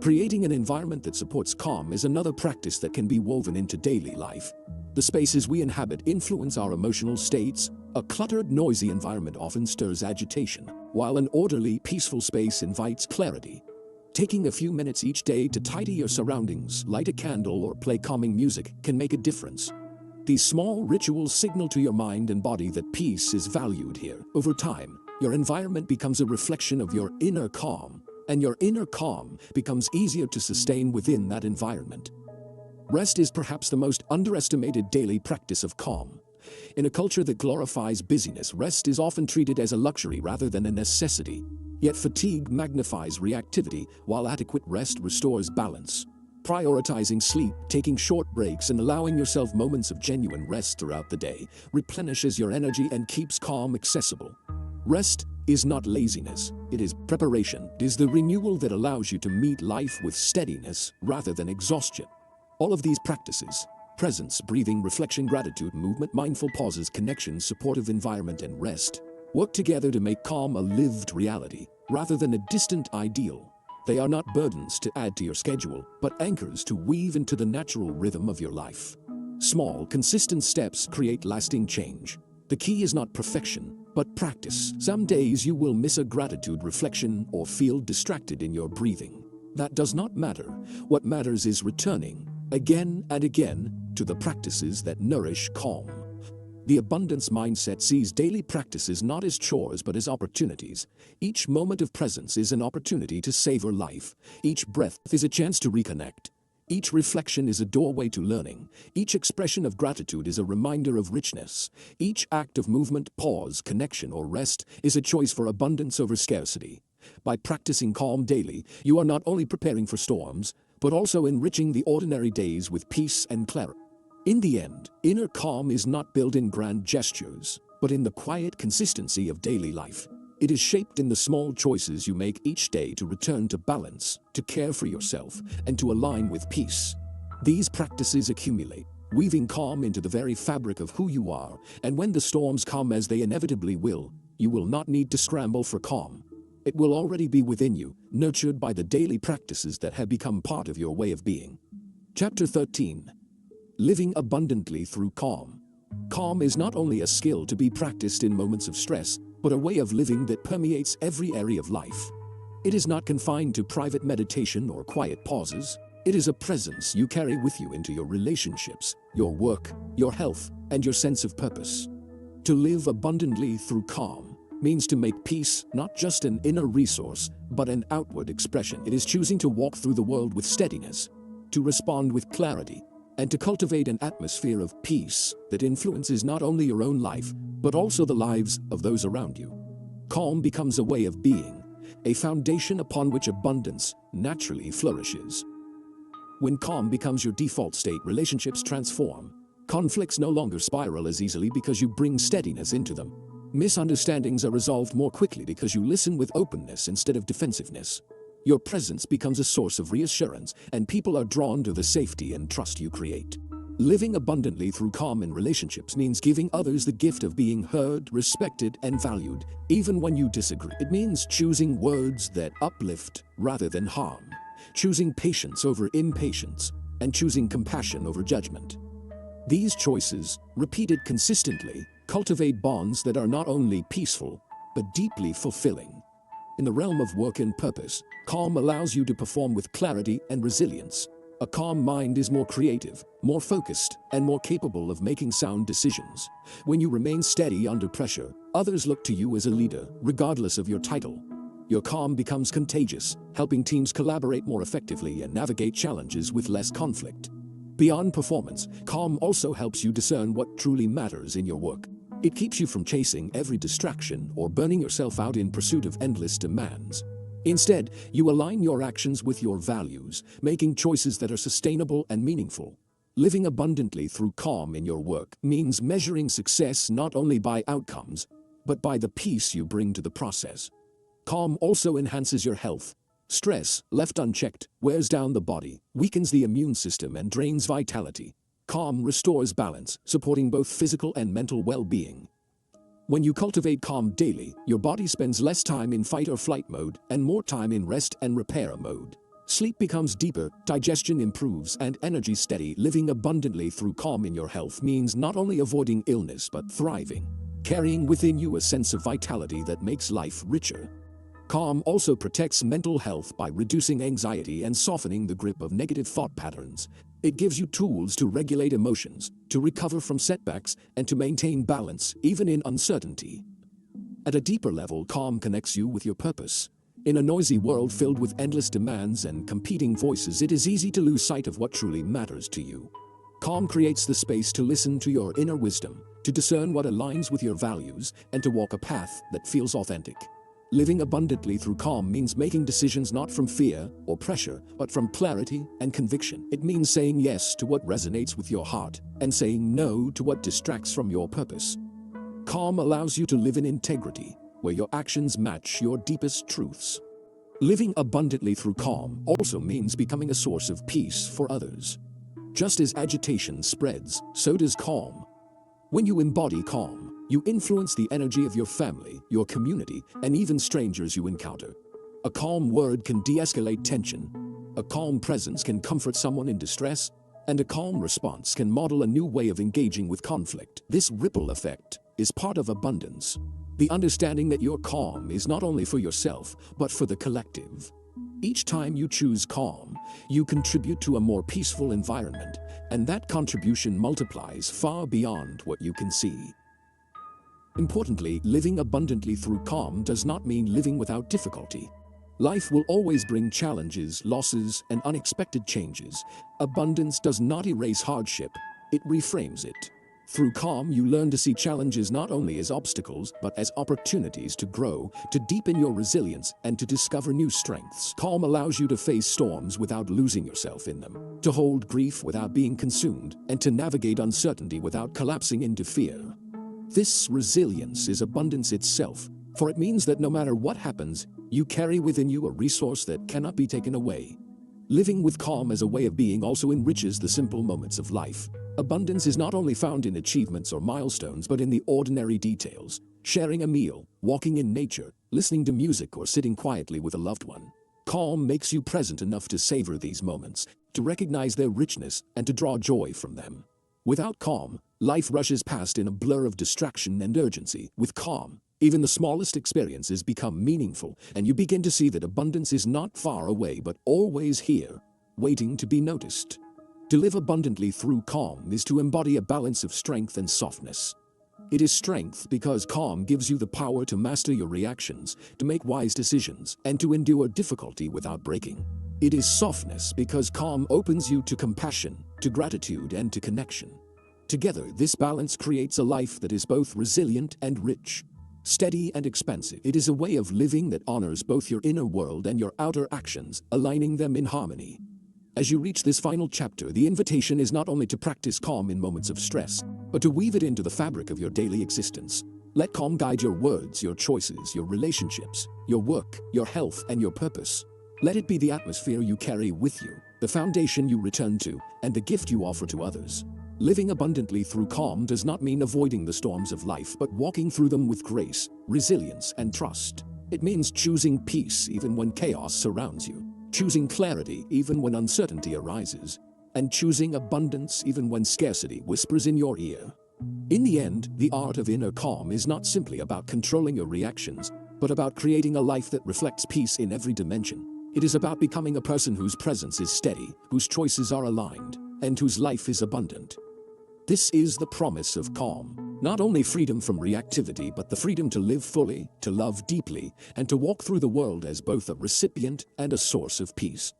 Creating an environment that supports calm is another practice that can be woven into daily life. The spaces we inhabit influence our emotional states. A cluttered, noisy environment often stirs agitation, while an orderly, peaceful space invites clarity. Taking a few minutes each day to tidy your surroundings, light a candle, or play calming music can make a difference. These small rituals signal to your mind and body that peace is valued here. Over time, your environment becomes a reflection of your inner calm, and your inner calm becomes easier to sustain within that environment. Rest is perhaps the most underestimated daily practice of calm. In a culture that glorifies busyness, rest is often treated as a luxury rather than a necessity. Yet fatigue magnifies reactivity, while adequate rest restores balance. Prioritizing sleep, taking short breaks, and allowing yourself moments of genuine rest throughout the day replenishes your energy and keeps calm accessible. Rest is not laziness, it is preparation. It is the renewal that allows you to meet life with steadiness rather than exhaustion. All of these practices, presence, breathing, reflection, gratitude, movement, mindful pauses, connection, supportive environment, and rest, work together to make calm a lived reality, rather than a distant ideal. They are not burdens to add to your schedule, but anchors to weave into the natural rhythm of your life. Small, consistent steps create lasting change. The key is not perfection, but practice. Some days you will miss a gratitude reflection or feel distracted in your breathing. That does not matter. What matters is returning, again and again, to the practices that nourish calm. The abundance mindset sees daily practices not as chores but as opportunities. Each moment of presence is an opportunity to savor life. Each breath is a chance to reconnect. Each reflection is a doorway to learning. Each expression of gratitude is a reminder of richness. Each act of movement, pause, connection, or rest is a choice for abundance over scarcity. By practicing calm daily, you are not only preparing for storms, but also enriching the ordinary days with peace and clarity. In the end, inner calm is not built in grand gestures, but in the quiet consistency of daily life. It is shaped in the small choices you make each day to return to balance, to care for yourself, and to align with peace. These practices accumulate, weaving calm into the very fabric of who you are, and when the storms come, as they inevitably will, you will not need to scramble for calm. It will already be within you, nurtured by the daily practices that have become part of your way of being. Chapter 13. Living abundantly through calm. Calm is not only a skill to be practiced in moments of stress, but a way of living that permeates every area of life. It is not confined to private meditation or quiet pauses. It is a presence you carry with you into your relationships, your work, your health, and your sense of purpose. To live abundantly through calm means to make peace not just an inner resource, but an outward expression. It is choosing to walk through the world with steadiness, to respond with clarity, and to cultivate an atmosphere of peace that influences not only your own life, but also the lives of those around you. Calm becomes a way of being, a foundation upon which abundance naturally flourishes. When calm becomes your default state, relationships transform. Conflicts no longer spiral as easily because you bring steadiness into them. Misunderstandings are resolved more quickly because you listen with openness instead of defensiveness. Your presence becomes a source of reassurance, and people are drawn to the safety and trust you create. Living abundantly through calm in relationships means giving others the gift of being heard, respected, and valued, even when you disagree. It means choosing words that uplift rather than harm, choosing patience over impatience, and choosing compassion over judgment. These choices, repeated consistently, cultivate bonds that are not only peaceful, but deeply fulfilling. In the realm of work and purpose, calm allows you to perform with clarity and resilience. A calm mind is more creative, more focused, and more capable of making sound decisions. When you remain steady under pressure, others look to you as a leader, regardless of your title. Your calm becomes contagious, helping teams collaborate more effectively and navigate challenges with less conflict. Beyond performance, calm also helps you discern what truly matters in your work. It keeps you from chasing every distraction or burning yourself out in pursuit of endless demands. Instead, you align your actions with your values, making choices that are sustainable and meaningful. Living abundantly through calm in your work means measuring success not only by outcomes, but by the peace you bring to the process. Calm also enhances your health. Stress, left unchecked, wears down the body, weakens the immune system, and drains vitality. Calm restores balance, supporting both physical and mental well-being. When you cultivate calm daily, your body spends less time in fight or flight mode and more time in rest and repair mode. Sleep becomes deeper, digestion improves, and energy steady. Living abundantly through calm in your health means not only avoiding illness but thriving, carrying within you a sense of vitality that makes life richer. Calm also protects mental health by reducing anxiety and softening the grip of negative thought patterns. It gives you tools to regulate emotions, to recover from setbacks, and to maintain balance even in uncertainty. At a deeper level, calm connects you with your purpose. In a noisy world filled with endless demands and competing voices, it is easy to lose sight of what truly matters to you. Calm creates the space to listen to your inner wisdom, to discern what aligns with your values, and to walk a path that feels authentic. Living abundantly through calm means making decisions not from fear or pressure, but from clarity and conviction. It means saying yes to what resonates with your heart and saying no to what distracts from your purpose. Calm allows you to live in integrity, where your actions match your deepest truths. Living abundantly through calm also means becoming a source of peace for others. Just as agitation spreads, so does calm. When you embody calm, you influence the energy of your family, your community, and even strangers you encounter. A calm word can de-escalate tension. A calm presence can comfort someone in distress, and a calm response can model a new way of engaging with conflict. This ripple effect is part of abundance. The understanding that your calm is not only for yourself, but for the collective. Each time you choose calm, you contribute to a more peaceful environment, and that contribution multiplies far beyond what you can see. Importantly, living abundantly through calm does not mean living without difficulty. Life will always bring challenges, losses, and unexpected changes. Abundance does not erase hardship, it reframes it. Through calm, you learn to see challenges not only as obstacles, but as opportunities to grow, to deepen your resilience, and to discover new strengths. Calm allows you to face storms without losing yourself in them, to hold grief without being consumed, and to navigate uncertainty without collapsing into fear. This resilience is abundance itself, For it means that no matter what happens, you carry within you a resource that cannot be taken away. Living with calm as a way of being also enriches the simple moments of life. Abundance is not only found in achievements or milestones, but in the ordinary details. Sharing a meal, walking in nature, listening to music, or sitting quietly with a loved one. Calm makes you present enough to savor these moments, to recognize their richness, and to draw joy from them. Without calm, life rushes past in a blur of distraction and urgency. With calm, even the smallest experiences become meaningful, and you begin to see that abundance is not far away but always here, waiting to be noticed. To live abundantly through calm is to embody a balance of strength and softness. It is strength because calm gives you the power to master your reactions, to make wise decisions, and to endure difficulty without breaking. It is softness because calm opens you to compassion, to gratitude, and to connection. Together, this balance creates a life that is both resilient and rich, steady and expansive. It is a way of living that honors both your inner world and your outer actions, aligning them in harmony. As you reach this final chapter, the invitation is not only to practice calm in moments of stress, but to weave it into the fabric of your daily existence. Let calm guide your words, your choices, your relationships, your work, your health, and your purpose. Let it be the atmosphere you carry with you, the foundation you return to, and the gift you offer to others. Living abundantly through calm does not mean avoiding the storms of life, but walking through them with grace, resilience, and trust. It means choosing peace even when chaos surrounds you, choosing clarity even when uncertainty arises, and choosing abundance even when scarcity whispers in your ear. In the end, the art of inner calm is not simply about controlling your reactions, but about creating a life that reflects peace in every dimension. It is about becoming a person whose presence is steady, whose choices are aligned, and whose life is abundant. This is the promise of calm. Not only freedom from reactivity, but the freedom to live fully, to love deeply, and to walk through the world as both a recipient and a source of peace.